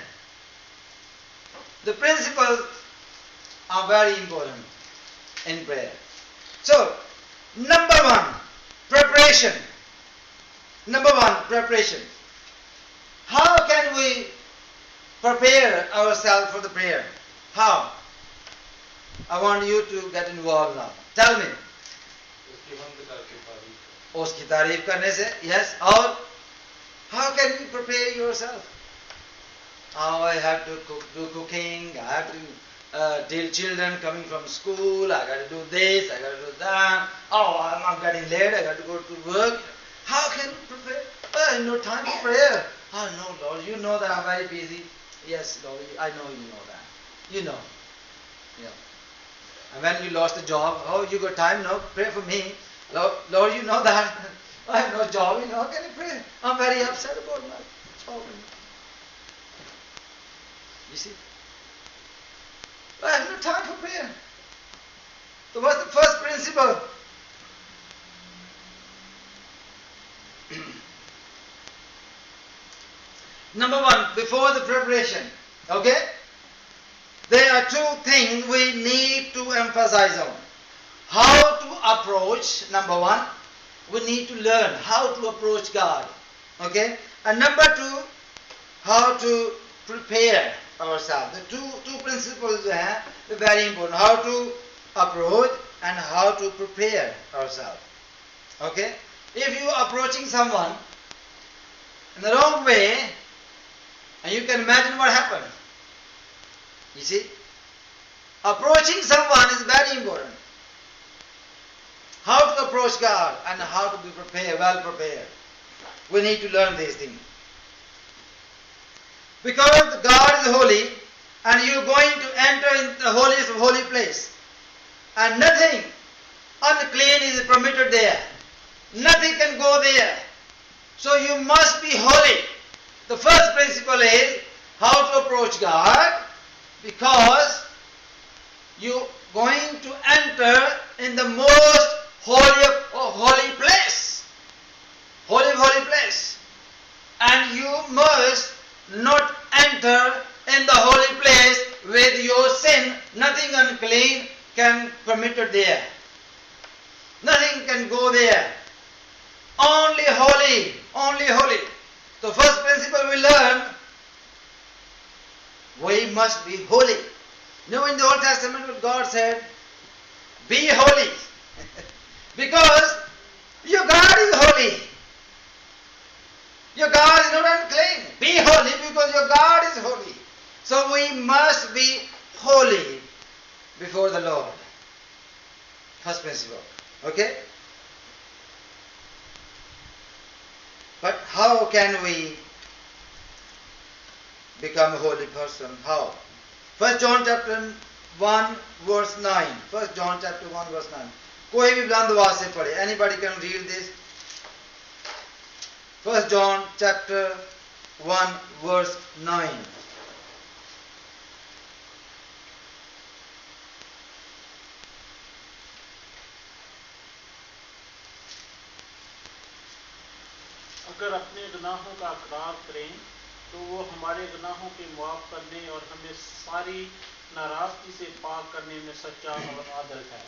The principles are very important in prayer. So, number one, preparation. Number one, preparation. How can we prepare ourselves for the prayer? How? I want you to get involved now. Tell me. उसकी तारीफ करने से, yes. और how can you prepare yourself? Oh, I have to do cooking. I have to deal children coming from school. I got to do this. I got to do that. Oh, I'm getting late. I got to go to work. How can you prepare? Oh, I have no time for prayer. Oh no, Lord, you know that I'm very busy. Yes, Lord, I know you know that. You know. Yeah. And when you lost a job, oh, you got time now? Pray for me. Lord, you know that. I have no job. How can you pray? I'm very upset about my job. You see? I have no time for prayer. So what's the first principle? Number one, before the preparation, okay? There are two things we need to emphasize on. How to approach, number one, we need to learn how to approach God, okay? And number two, how to prepare ourselves. The two principles are very important. How to approach and how to prepare ourselves, okay? If you are approaching someone in the wrong way, and you can imagine what happened. You see? Approaching someone is very important. How to approach God and how to be prepared, well prepared. we need to learn these things. Because God is holy, and you are going to enter in the holiest of holy place, and nothing unclean is permitted there. Nothing can go there. So you must be holy. The first principle is how to approach God, because you are going to enter in the most holy of holy place. Holy of holy place. And you must not enter in the holy place with your sin. Nothing unclean can permitted there. Nothing can go there. Only holy. Only holy. The first principle we learn, we must be holy. You know, in the Old Testament what God said, be holy. Because your God is holy. Your God is not unclean. Be holy because your God is holy. So we must be holy before the Lord. First principle. Okay? But how can we become a holy person? How? 1 John chapter 1 verse 9. 1 John chapter 1 verse 9. कोई भी बुलंद आवाज से पढ़े. Anybody can read this? 1 John chapter 1 verse 9. अगर अपने गुनाहों का इकरार करें तो वो हमारे गुनाहों के माफ करने और हमें सारी नाराजगी से पाक करने में सच्चा और आदल है.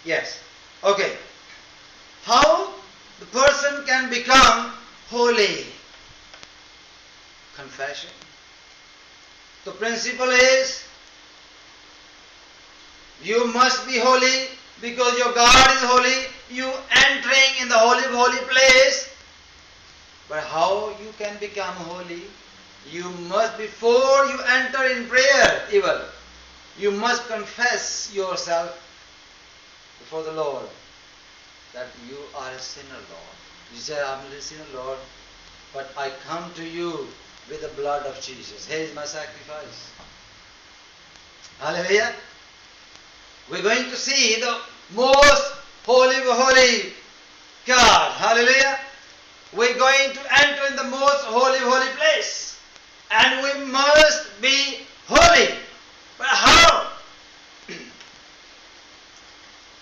Yes. Okay. How the person can become holy? Confession. The principle is you must be holy because your God is holy. You entering in the holy of holy place. But how you can become holy? You must, before you enter in prayer even, you must confess yourself before the Lord that you are a sinner, Lord. You say, I'm a sinner, Lord, but I come to you with the blood of Jesus. Here is my sacrifice. Hallelujah. We're going to see the most holy of holy God. Hallelujah. We're going to enter in the most holy of holy place. And we must be holy. But how?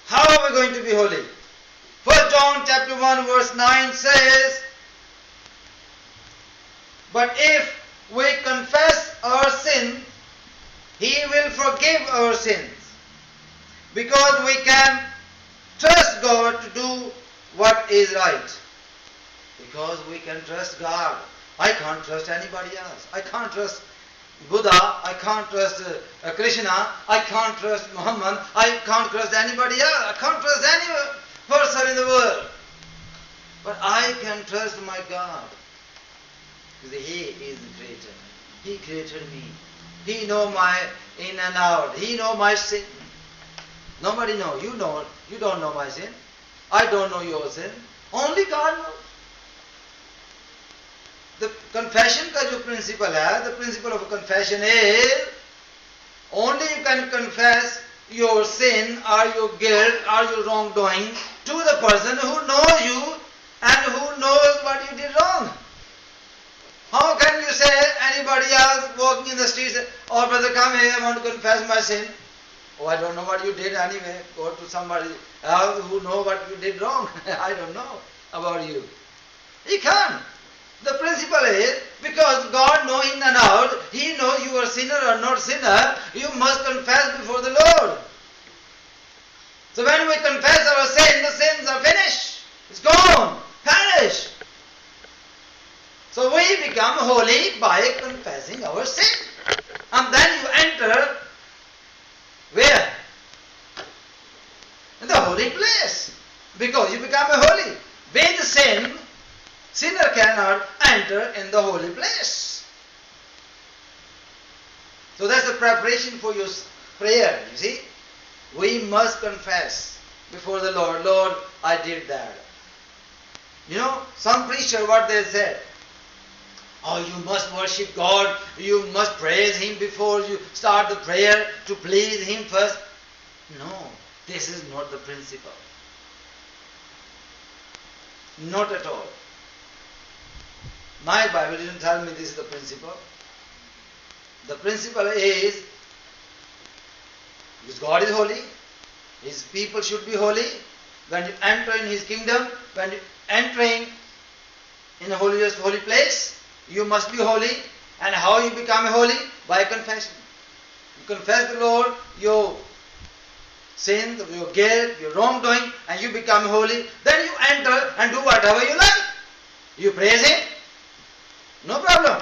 How are we going to be holy? 1 John chapter 1 verse 9 says, but if we confess our sin, He will forgive our sins. Because we can trust God to do what is right. Because we can trust God. I can't trust anybody else. I can't trust Buddha. I can't trust Krishna. I can't trust Muhammad. I can't trust anybody else. I can't trust any person in the world. But I can trust my God. Because He is the creator. He created me. He knows my in and out. He knows my sin. Nobody knows. You know. You don't know my sin. I don't know your sin. Only God knows. The confession का जो principle है, the principle of confession is only you can confess your sin or your guilt or your wrongdoing to the person who knows you and who knows what you did wrong. How can you say anybody else walking in the streets, oh brother come here, I want to confess my sin. Oh, I don't know what you did anyway. Go to somebody else who knows what you did wrong. I don't know about you. He can't. The principle is, because God knows in and out, He knows you are sinner or not sinner, you must confess before the Lord. So when we confess our sin, the sins are finished. It's gone, perished. So we become holy by confessing our sin. And then you enter, where? In the holy place. Because you become a holy. With sin, sinner cannot enter in the holy place. So that's the preparation for your prayer, you see. We must confess before the Lord, Lord, I did that. You know, some preacher, what they said, oh, you must worship God, you must praise Him before you start the prayer, to please Him first. No, this is not the principle. Not at all. My Bible didn't tell me this is the principle. The principle is, because God is holy, His people should be holy. When you enter in His kingdom, when you entering in a holiest holy place, you must be holy. And how you become holy? By confession. You confess the Lord, your sin, your guilt, your wrongdoing, and you become holy. Then you enter and do whatever you like. You praise Him, no problem.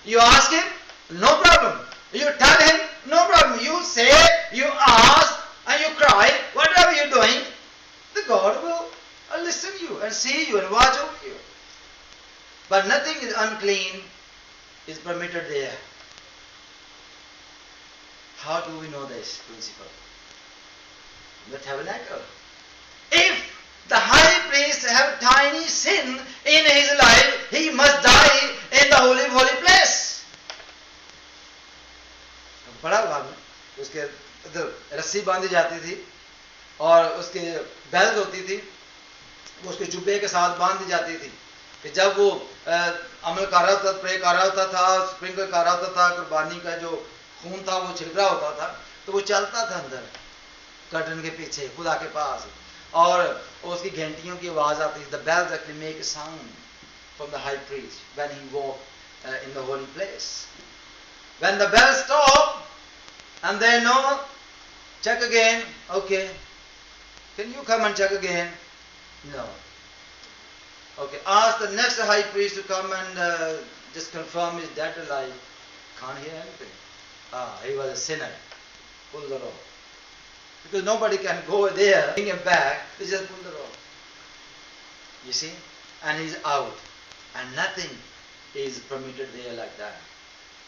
You ask Him, no problem. You tell Him, no problem. You say, you ask, and you cry, whatever you're doing, the God will listen to you and see you and watch over you. But nothing is unclean is permitted there. How do we know this principle? The tabernacle. If the high priest have tiny sin in his life, he must die in the holy of holy place. बड़ा भाग में उसके रस्सी बांधी जाती थी और उसके बेल्ट होती थी, वो उसके जुब्बे के साथ बांध दी जाती थी कि जब वो अमल कर रहा था, प्रे कर रहा था, स्प्रिंकल कर रहा था, कुर्बानी का जो खून था वो छिड़क रहा होता था, तो वो चलता था अंदर कर्टन के पीछे खुदा के पास, और उसकी घंटियों की आवाज आती थी. The bells actually make a sound from the high priest when he walked in the holy place. When the bells stop and they know, check again, okay, can you come and check again? No. Okay, ask the next high priest to come and just confirm he's dead or alive. Can't hear anything. He was a sinner. Pull the rope. Because nobody can go there, bring him back, they just pull the rope. You see? And he's out. And nothing is permitted there like that.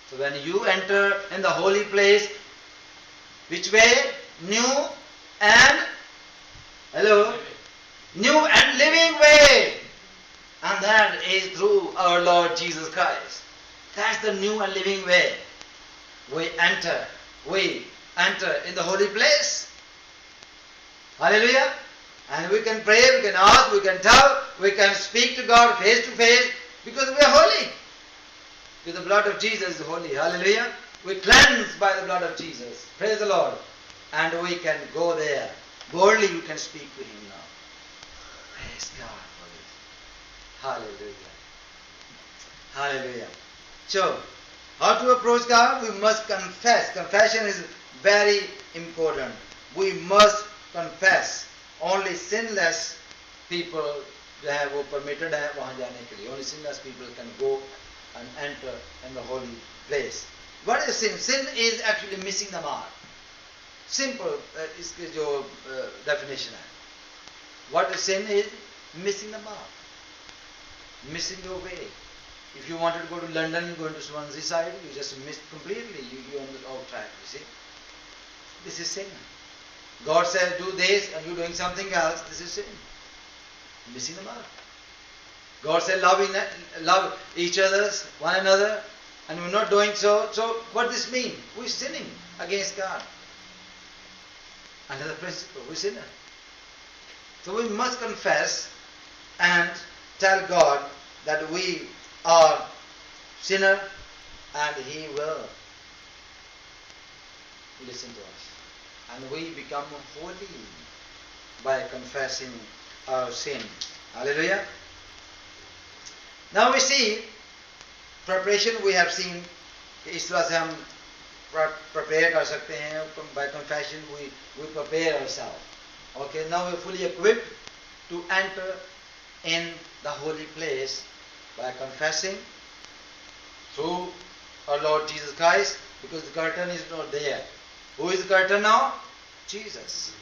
So when you enter in the holy place, which way? New and, hello? New and living way. And that is through our Lord Jesus Christ. That's the new and living way. We enter in the holy place. Hallelujah. And we can pray, we can ask, we can tell, we can speak to God face to face because we are holy. Because the blood of Jesus is holy. Hallelujah. We cleanse by the blood of Jesus. Praise the Lord. And we can go there. Boldly we can speak to Him now. Praise God for it. Hallelujah. Hallelujah. So, how to approach God? We must confess. Confession is very important. We must confess. Only sinless people जो है वो permitted है वहाँ जाने के लिए. Only sinless people can go and enter in the holy place. What is sin? Sin is actually missing the mark. Simple इसकी जो definition है. What is sin is missing the mark. Missing your way. If you wanted to go to London, going to Swansea side, you just missed completely. You're on the off track, you see. This is sin. God says do this and you're doing something else. This is sin. Missing the mark. God said love each other, one another, and we're not doing so. So what does this mean? We're sinning against God. Another principle, we're sinner. So we must confess and tell God that we are sinner and He will listen to us. And we become holy by confessing our sin. Hallelujah. Now we see preparation. We have seen इस तरह से हम prepare कर सकते हैं. By confession we prepare ourselves. Okay, now we're fully equipped to enter in the holy place by confessing through our Lord Jesus Christ, because the curtain is not there. Who is the curtain now? Jesus.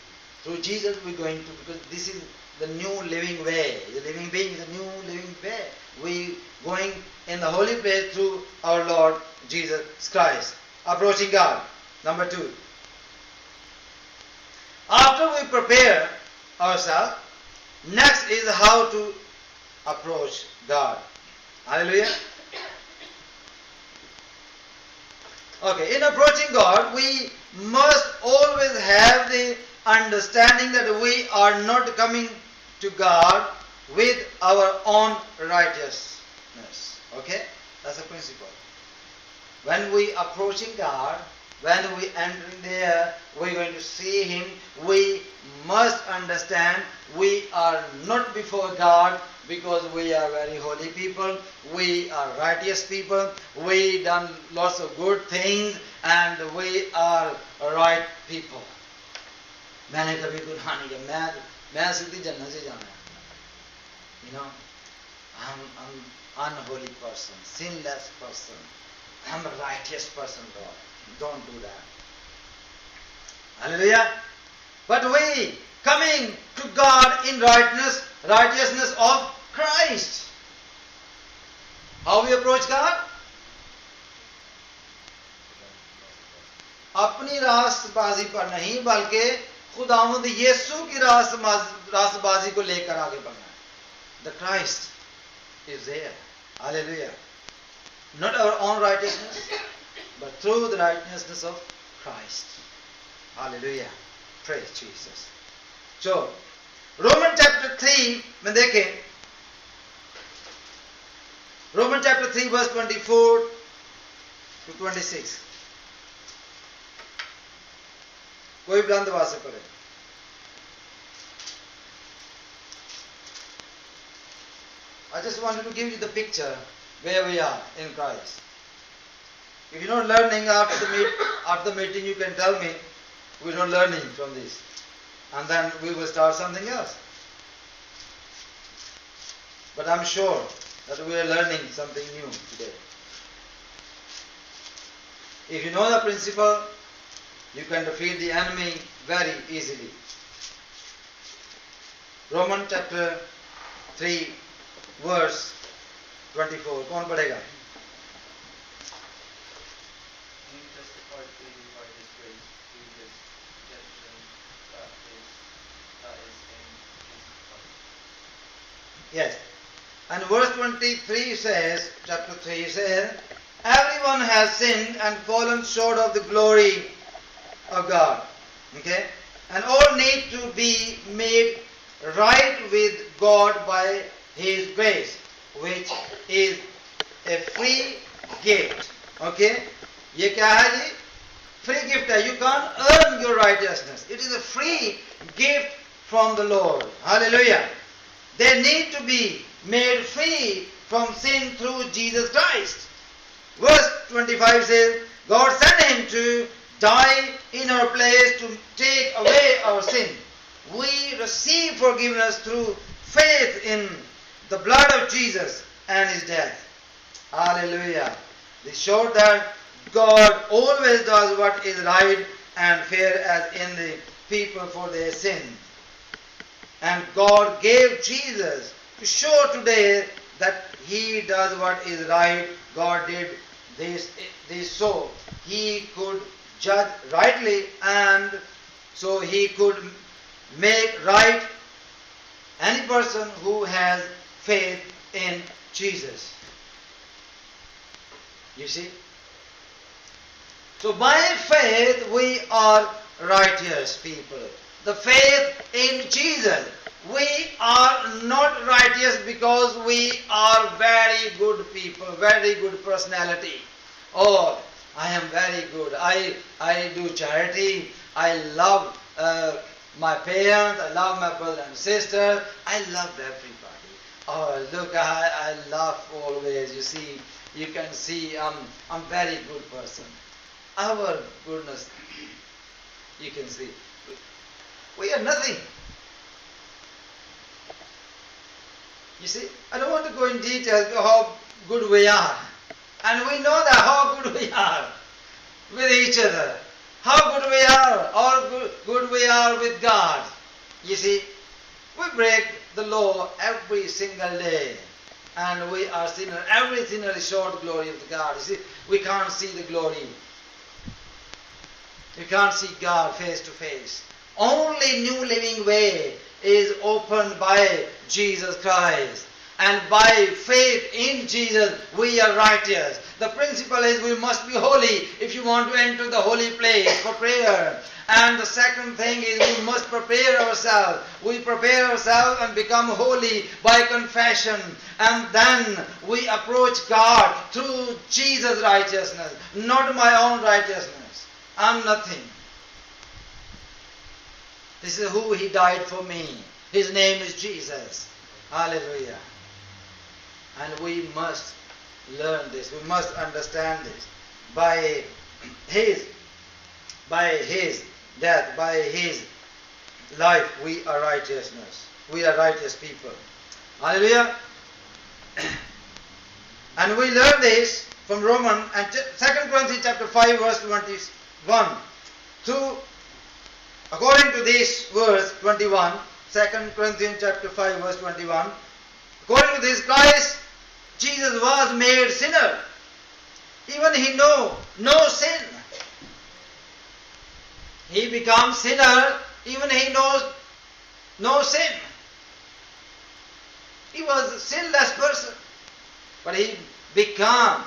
Through Jesus we're going to, because this is the new living way. The living being is a new living way. We going in the holy place through our Lord Jesus Christ. Approaching God. Number 2. After we prepare ourselves, Next is how to approach God. Hallelujah. Okay, in approaching God, we must always have the understanding that we are not coming to God with our own righteousness. Okay? That's a principle. When we approaching God, when we entering there, we're going to see Him. We must understand we are not before God because we are very holy people, we are righteous people, we done lots of good things, and we are right people. मैंने कभी गुनाह नहीं किया, मैं सीधी जन्नत से जाना है. You know, I'm unholy person, sinless person. I'm a righteous person, God. Don't do that. Hallelujah. But we coming to God in righteousness of Christ. How we approach God? अपनी रास्तबाजी पर नहीं बल्कि खुदावंद यीशु की रास्तबाजी को लेकर आगे बढ़ना है. The Christ is there. Hallelujah. Not our own righteousness, but through the righteousness of Christ. Hallelujah. Praise Jesus. So, Romans chapter 3 में देखें, Romans chapter 3 verse 24 to 26. कोई बुलंद आवाज से पढ़े. I just wanted to give you the picture where we are in Christ. If you're not learning after the meeting, you can tell me we're not learning from this, and then we will start something else. But I'm sure that we are learning something new today. If you know the principle, you can defeat the enemy very easily. Romans chapter 3 verse 24. कौन पढ़ेगा? Being justified freely by His grace through His redemption that is in Jesus Christ. Yes. And verse 23 says, chapter 3 says, everyone has sinned and fallen short of the glory of God. Okay? And all need to be made right with God by His grace, which is a free gift. Okay? ये क्या है जी? Free gift है. You can't earn your righteousness. It is a free gift from the Lord. Hallelujah. They need to be made free from sin through Jesus Christ. Verse 25 says, God sent Him to die in our place to take away our sin. We receive forgiveness through faith in the blood of Jesus and His death. Hallelujah. This shows that God always does what is right and fair as in the people for their sin. And God gave Jesus to show today that He does what is right. God did this so He could judge rightly, and so He could make right any person who has faith in Jesus. You see? So by faith we are righteous people. The faith in Jesus. We are not righteous because we are very good people, very good personality. Oh, I am very good. I do charity. I love my parents. I love my brother and sister. I love everybody. Oh, look, I laugh always. You see, you can see I'm very good person. Our goodness, you can see. We are nothing. You see, I don't want to go in detail how good we are. And we know that how good we are with each other. How good we are, or good we are with God. You see, we break the law every single day. And we are sinners. Every sinner is short glory of God. You see, we can't see the glory. We can't see God face to face. Only New Living Way is opened by Jesus Christ. And by faith in Jesus, we are righteous. The principle is we must be holy if you want to enter the holy place for prayer. And the second thing is we must prepare ourselves. We prepare ourselves and become holy by confession. And then we approach God through Jesus' righteousness, not my own righteousness. I'm nothing. This is who He died for me. His name is Jesus. Hallelujah. And we must learn this. We must understand this. By His death, by His life, we are righteousness. We are righteous people. Hallelujah. And we learn this from Romans and 2 Corinthians chapter 5 verse 21. According to this verse 21, 2 Corinthians chapter 5 verse 21, according to this, Christ Jesus was made sinner. Even He know no sin. He becomes sinner, even He knows no sin. He was a sinless person. But He became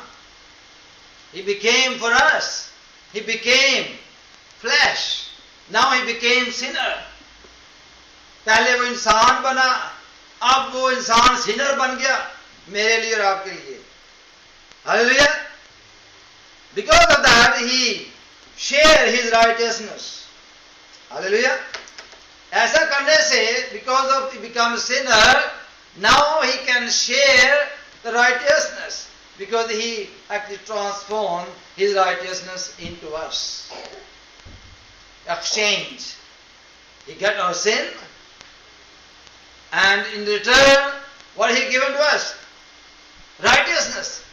for us. He became flesh. Now He became sinner. पहले वो इंसान बना, अब वो इंसान Sinner बन गया मेरे लिए और आपके लिए. Hallelujah. Because of that He shared His righteousness. Hallelujah. ऐसा करने से, because of He becomes sinner, now He can share the righteousness, because He actually transformed His righteousness into us. Exchange. He got our sin, and in return, what He given to us? Righteousness.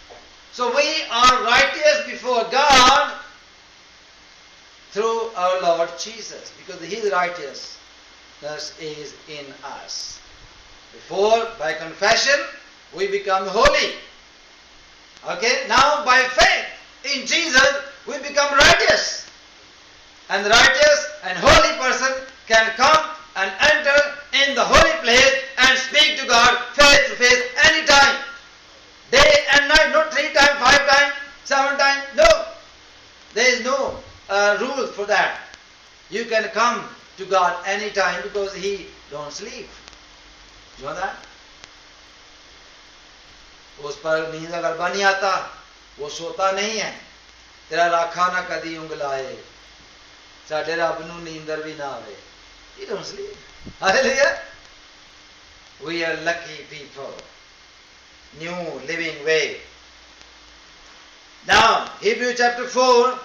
So we are righteous before God through our Lord Jesus, because His righteousness is in us. Before, by confession, we become holy. Okay? Now, by faith in Jesus, we become righteous. And the righteous and holy person can come and enter in the holy place and speak to God face to face anytime. Day and night, not 3 times, 5 times, 7 times. No. There is no rule for that. You can come to God anytime because He don't sleep. You know that? उस पर नींद अगर बन आता, वो सोता नहीं है. तेरा राखा ना कदी उंगलाए, साडे रब नू नींदर भी ना आवे. He don't sleep. Hallelujah. We are lucky people. New living way. Now, Hebrews chapter 4,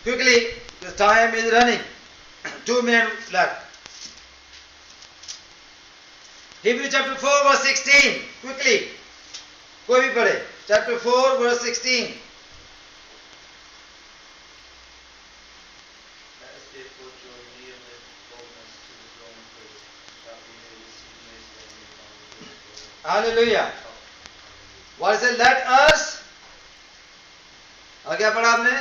quickly, the time is running. 2 minutes left. Hebrews chapter 4 verse 16, quickly. कोई भी पढ़े. Chapter 4 verse 16. Let us therefore draw near with boldness to the throne of grace, that we may receive mercy and may find grace to help. Hallelujah. What is it? Let us. और क्या पढ़ा आपने?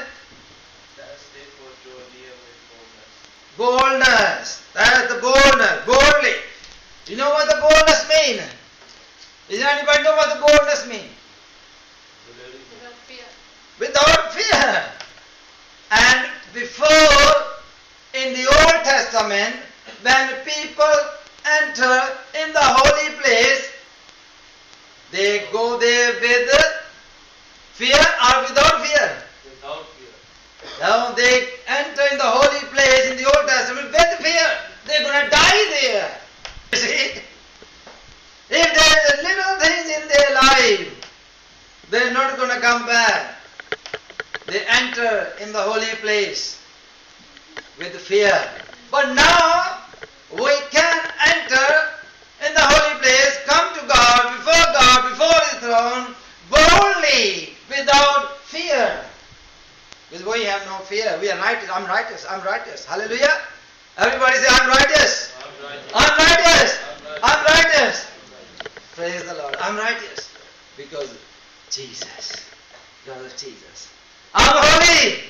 Let us therefore draw near with boldness. Boldness. That is the boldness. Boldly. You know what the boldness means? Does anybody know what the boldness means? Without fear. And before, in the Old Testament, when people enter in the holy place, they go there with fear or without fear? Without fear. Now they enter in the holy place in the Old Testament with fear. They're going to die there. You see? If there are little things in their life, they're not going to come back. They enter in the holy place with fear. But now, we can enter in the holy place, come to God, before His throne, boldly, without fear. Because we have no fear. We are righteous. I'm righteous. I'm righteous. Hallelujah. Everybody say, I'm righteous. I'm righteous. I'm righteous. Praise the Lord. I'm righteous. Because Jesus. Because of Jesus. I'm holy.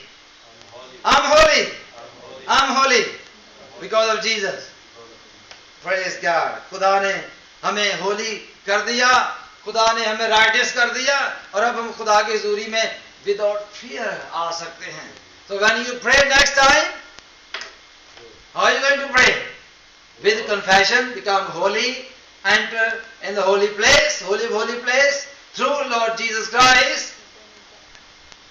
I'm holy. I'm holy. Because of Jesus. Praise God. खुदा ने हमें होली कर दिया, खुदा ने हमें righteous कर दिया, और अब हम खुदा की हुजूरी में विदाउट फियर आ सकते हैं. So when you pray next time, how are you going to pray? With confession, become holy, enter in the holy place, holy of holy place, through Lord Jesus Christ.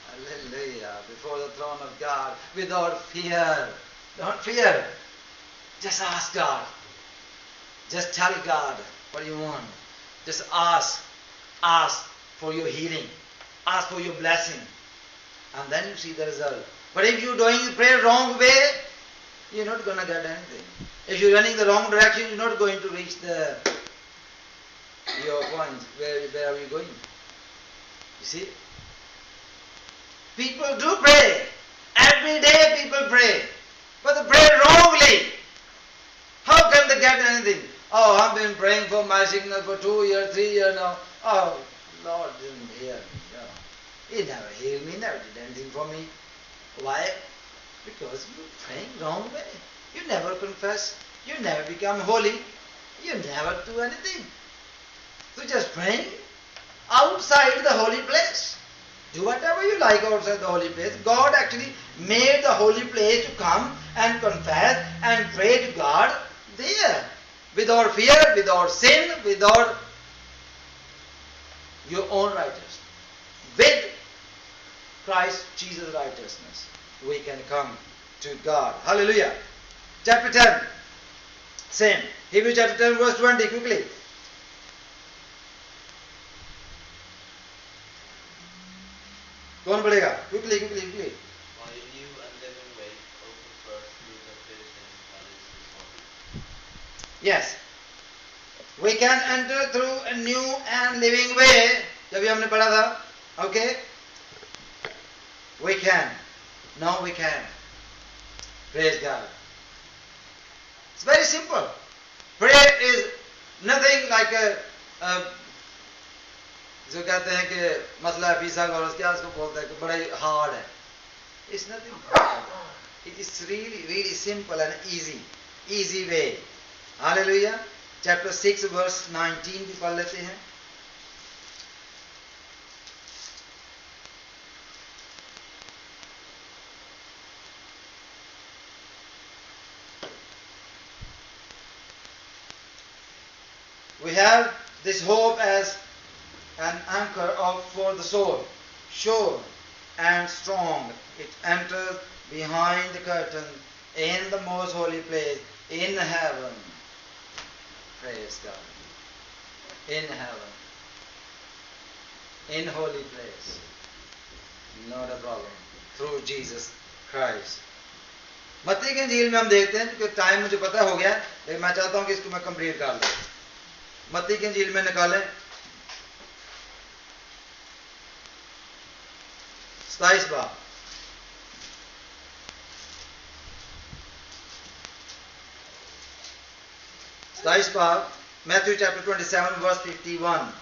Hallelujah. Before the throne of God, without fear. Don't fear. Just ask God. Just tell God what you want. Just ask. Ask for your healing. Ask for your blessing. And then you see the result. But if you're doing prayer wrong way, you're not going to get anything. If you're running the wrong direction, you're not going to reach your point. Where are you going? You see? People do pray. Every day people pray. But they pray wrongly. How can they get anything? Oh, I've been praying for my sickness for 2 years, 3 years now. Oh, Lord didn't hear me. No. He never healed me, never did anything for me. Why? Because you're praying wrong way. You never confess. You never become holy. You never do anything. So just praying outside the holy place. Do whatever you like outside the holy place. God actually made the holy place to come and confess and pray to God there. Without fear, without sin, without your own righteousness. With Christ Jesus' righteousness, we can come to God. Hallelujah. Chapter 10. Same. Hebrews chapter 10 verse 20. Quickly. कौन पढ़ेगा? Quickly. For a new and living way, open first through the vision that is His body. Yes. We can enter through a new and living way. जब ये हमने पढ़ा था. Okay. We can. Now we can. Praise God. It's very simple. Prayer is nothing like जो कहते हैं कि मसला है फीसा और क्या उसको बोलते हैं कि बड़ा ही हार्ड है. It's nothing hard. It is really simple and easy way. Hallelujah. Chapter 6 verse 19 भी पढ़ लेते हैं. We have this hope as an anchor for the soul, sure and strong. It enters behind the curtain in the most holy place in heaven. Praise God. In heaven. In holy place. Not a problem. Through Jesus Christ. मत्ती की इंजील में हम देखते हैं कि time मुझे पता हो गया, लेकिन मैं चाहता हूं कि इसको मैं कंप्लीट कर लूं. मत्ती की इंजील में निकालें 27 बाब. Matthew chapter 27 verse 51.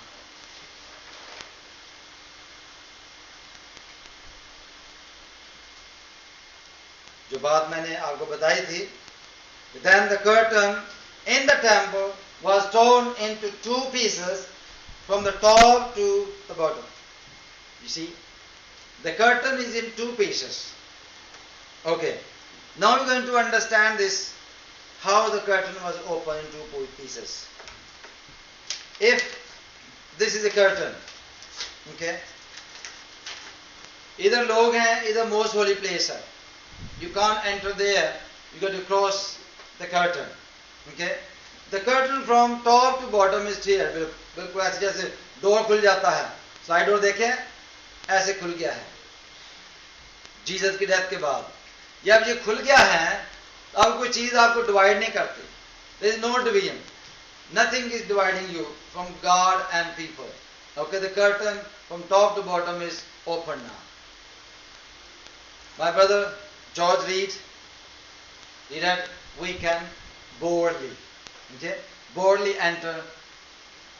जो बात मैंने आपको बताई थी. Then the curtain in the temple was torn into 2 pieces from the top to the bottom. You see, the curtain is in 2 pieces. Okay, now we're going to understand this, how the curtain was opened in 2 pieces. If this is a curtain, okay, इधर लोग हैं, इधर most holy place है. You can't enter there. You got to cross the curtain. Okay, the curtain from top to bottom is here. बिल्कुल ऐसे जैसे door खुल जाता है. साइड डोर देखें, ऐसे खुल गया है जीसस की डेथ के बाद. जब ये खुल गया है, अब कोई चीज आपको डिवाइड नहीं करती. There is no division. Nothing is dividing you from God and people. Okay, the curtain from top to bottom is open now. My brother George Reed, he read, we can boldly enter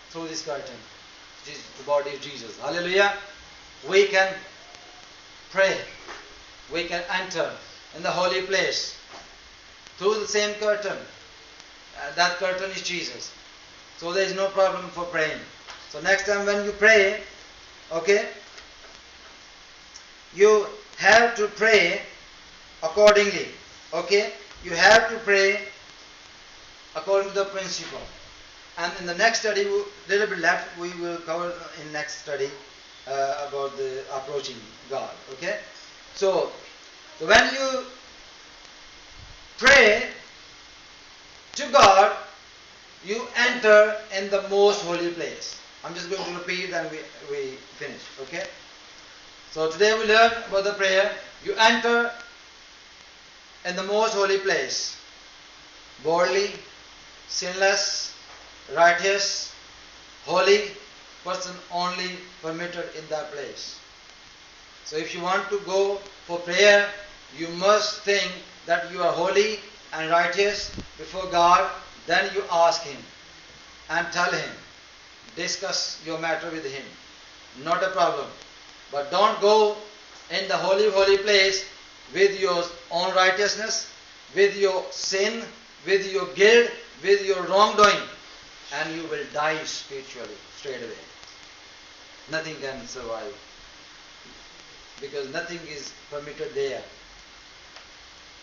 through this curtain, the body of Jesus. Hallelujah. We can pray. We can enter in the holy place through the same curtain. that curtain is Jesus. So there is no problem for praying. So next time when you pray, okay, you have to pray accordingly. Okay, you have to pray according to the principle. And in the next study, little bit left, we will cover in next study about the approaching God. Okay, so when you pray to God, you enter in the most holy place. I'm just going to repeat and we finish. Okay. So today we learn about the prayer. You enter in the most holy place, boldly, sinless, righteous, holy person only permitted in that place. So if you want to go for prayer, you must think that you are holy and righteous before God. Then you ask Him and tell Him, discuss your matter with Him. Not a problem. But don't go in the holy place with your own righteousness, with your sin, with your guilt, with your wrongdoing, and you will die spiritually straight away. Nothing can survive, because nothing is permitted there.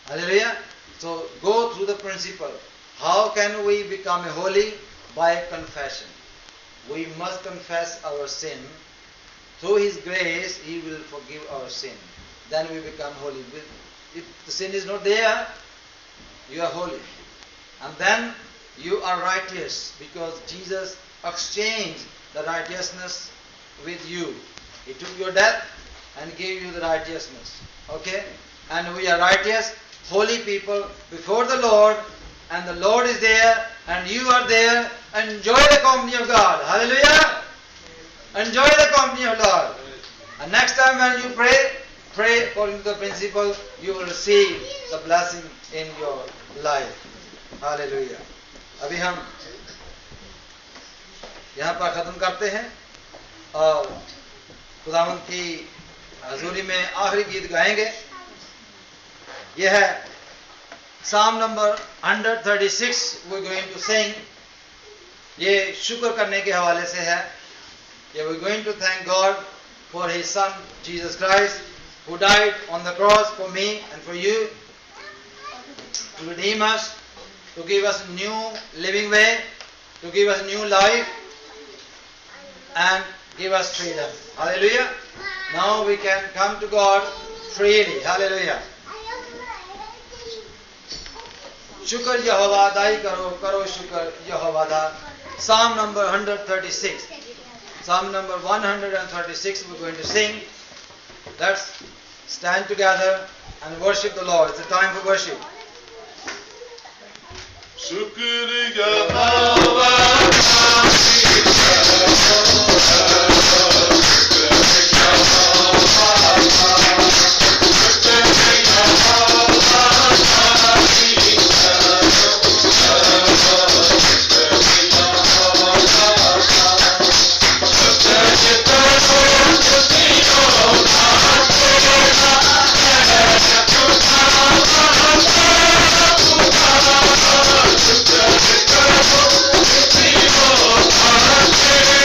Hallelujah. So go through the principle. How can we become holy? By confession. We must confess our sin. Through His grace, He will forgive our sin. Then we become holy. If the sin is not there, you are holy. And then you are righteous, because Jesus exchanged the righteousness with you. He took your death and gave you the righteousness. Okay? And we are righteous, holy people before the Lord, and the Lord is there, and you are there. Enjoy the company of God. Hallelujah! Enjoy the company of Lord. And next time when you pray according to the principle, you will receive the blessing in your life. Hallelujah. अभी हम यहाँ पर खत्म करते हैं और खुदावंद की हजूरी में आखिरी गीत गाएंगे. यह है Psalm number 136. we're going to sing. ये शुक्र करने के हवाले से है. We're going to thank God for His Son Jesus Christ, who died on the cross for me and for you, to redeem us, to give us a new living way, to give us new life, and give us freedom. Hallelujah. Now we can come to God freely. Hallelujah. शुक्र यहोवा दाई करो, करो शुक्र यहोवा दा. Psalm number 136. Psalm number 136 we're going to sing. Let's stand together and worship the Lord. It's a time for worship. शुक्र यहोवा Thank you.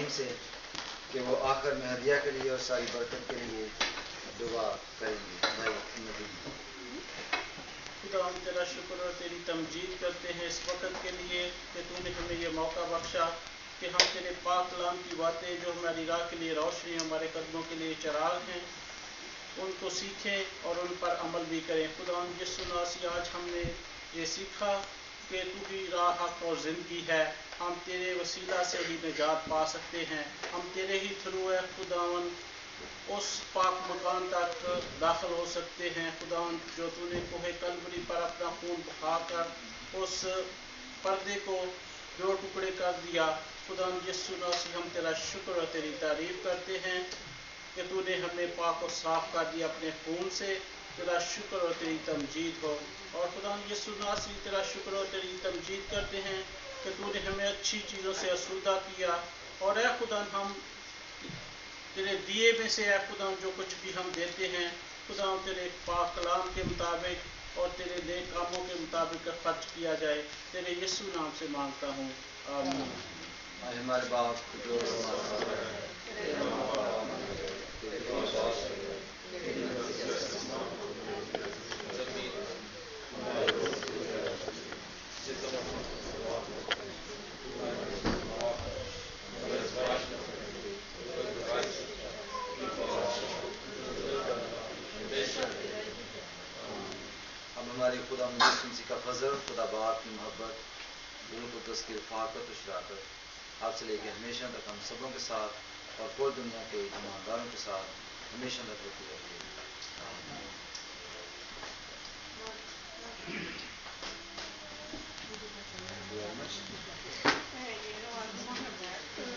Ibrahim से कि वो आखिर में हदिया के लिए और सारी बरकत के लिए दुआ करेंगे। भाई नबी खुदा हम तेरा शुक्र और तेरी तमजीद करते हैं इस वक्त के लिए कि तूने हमें ये मौका बख्शा कि हम तेरे पाक कलाम की बातें जो हमारी राह के लिए रोशनी, हमारे कदमों के लिए चिराग हैं, उनको सीखें और उन पर अमल भी करें। खुदा हम यीशु मसीह आज हमने ये सीखा कि तू ही राह, हक और ज़िंदगी है। हम तेरे वसीला से ही निजात पा सकते हैं। हम तेरे ही थ्रू है खुदावन उस पाक मकान तक दाखिल हो सकते हैं। खुदावन जो तूने कोहे कलवरी पर अपना खून बहाकर उस पर्दे को 2 टुकड़े कर दिया। खुदावन यीशु मसीह हम तेरा शुक्र और तेरी तारीफ करते हैं कि तूने हमें पाक और साफ कर दिया अपने खून से। तेरा शुक्र और तेरी तमजीद हो। और खुदा यीशु मसीह तेरा शुक्र और तेरी तमजीद करते हैं कि तूने हमें अच्छी चीज़ों से आसूदा किया। और ऐ खुदा हम तेरे दिए में से ऐ खुदा जो कुछ भी हम देते हैं खुदा तेरे पाक कलाम के मुताबिक और तेरे नेक कामों के मुताबिक खर्च किया जाए। तेरे यीशु नाम से मांगता हूँ, आमीन। हमारे बाप जो हमारे खुदा मुझे का फजल, खुदा बाप की मोहब्बत, रूह कुद्दुस की रफ़ाक़त और शराकत आपसे लेकर हमेशा तक हम सबों के साथ और पूरी दुनिया के ईमानदारों के साथ हमेशा तक होती रहती है।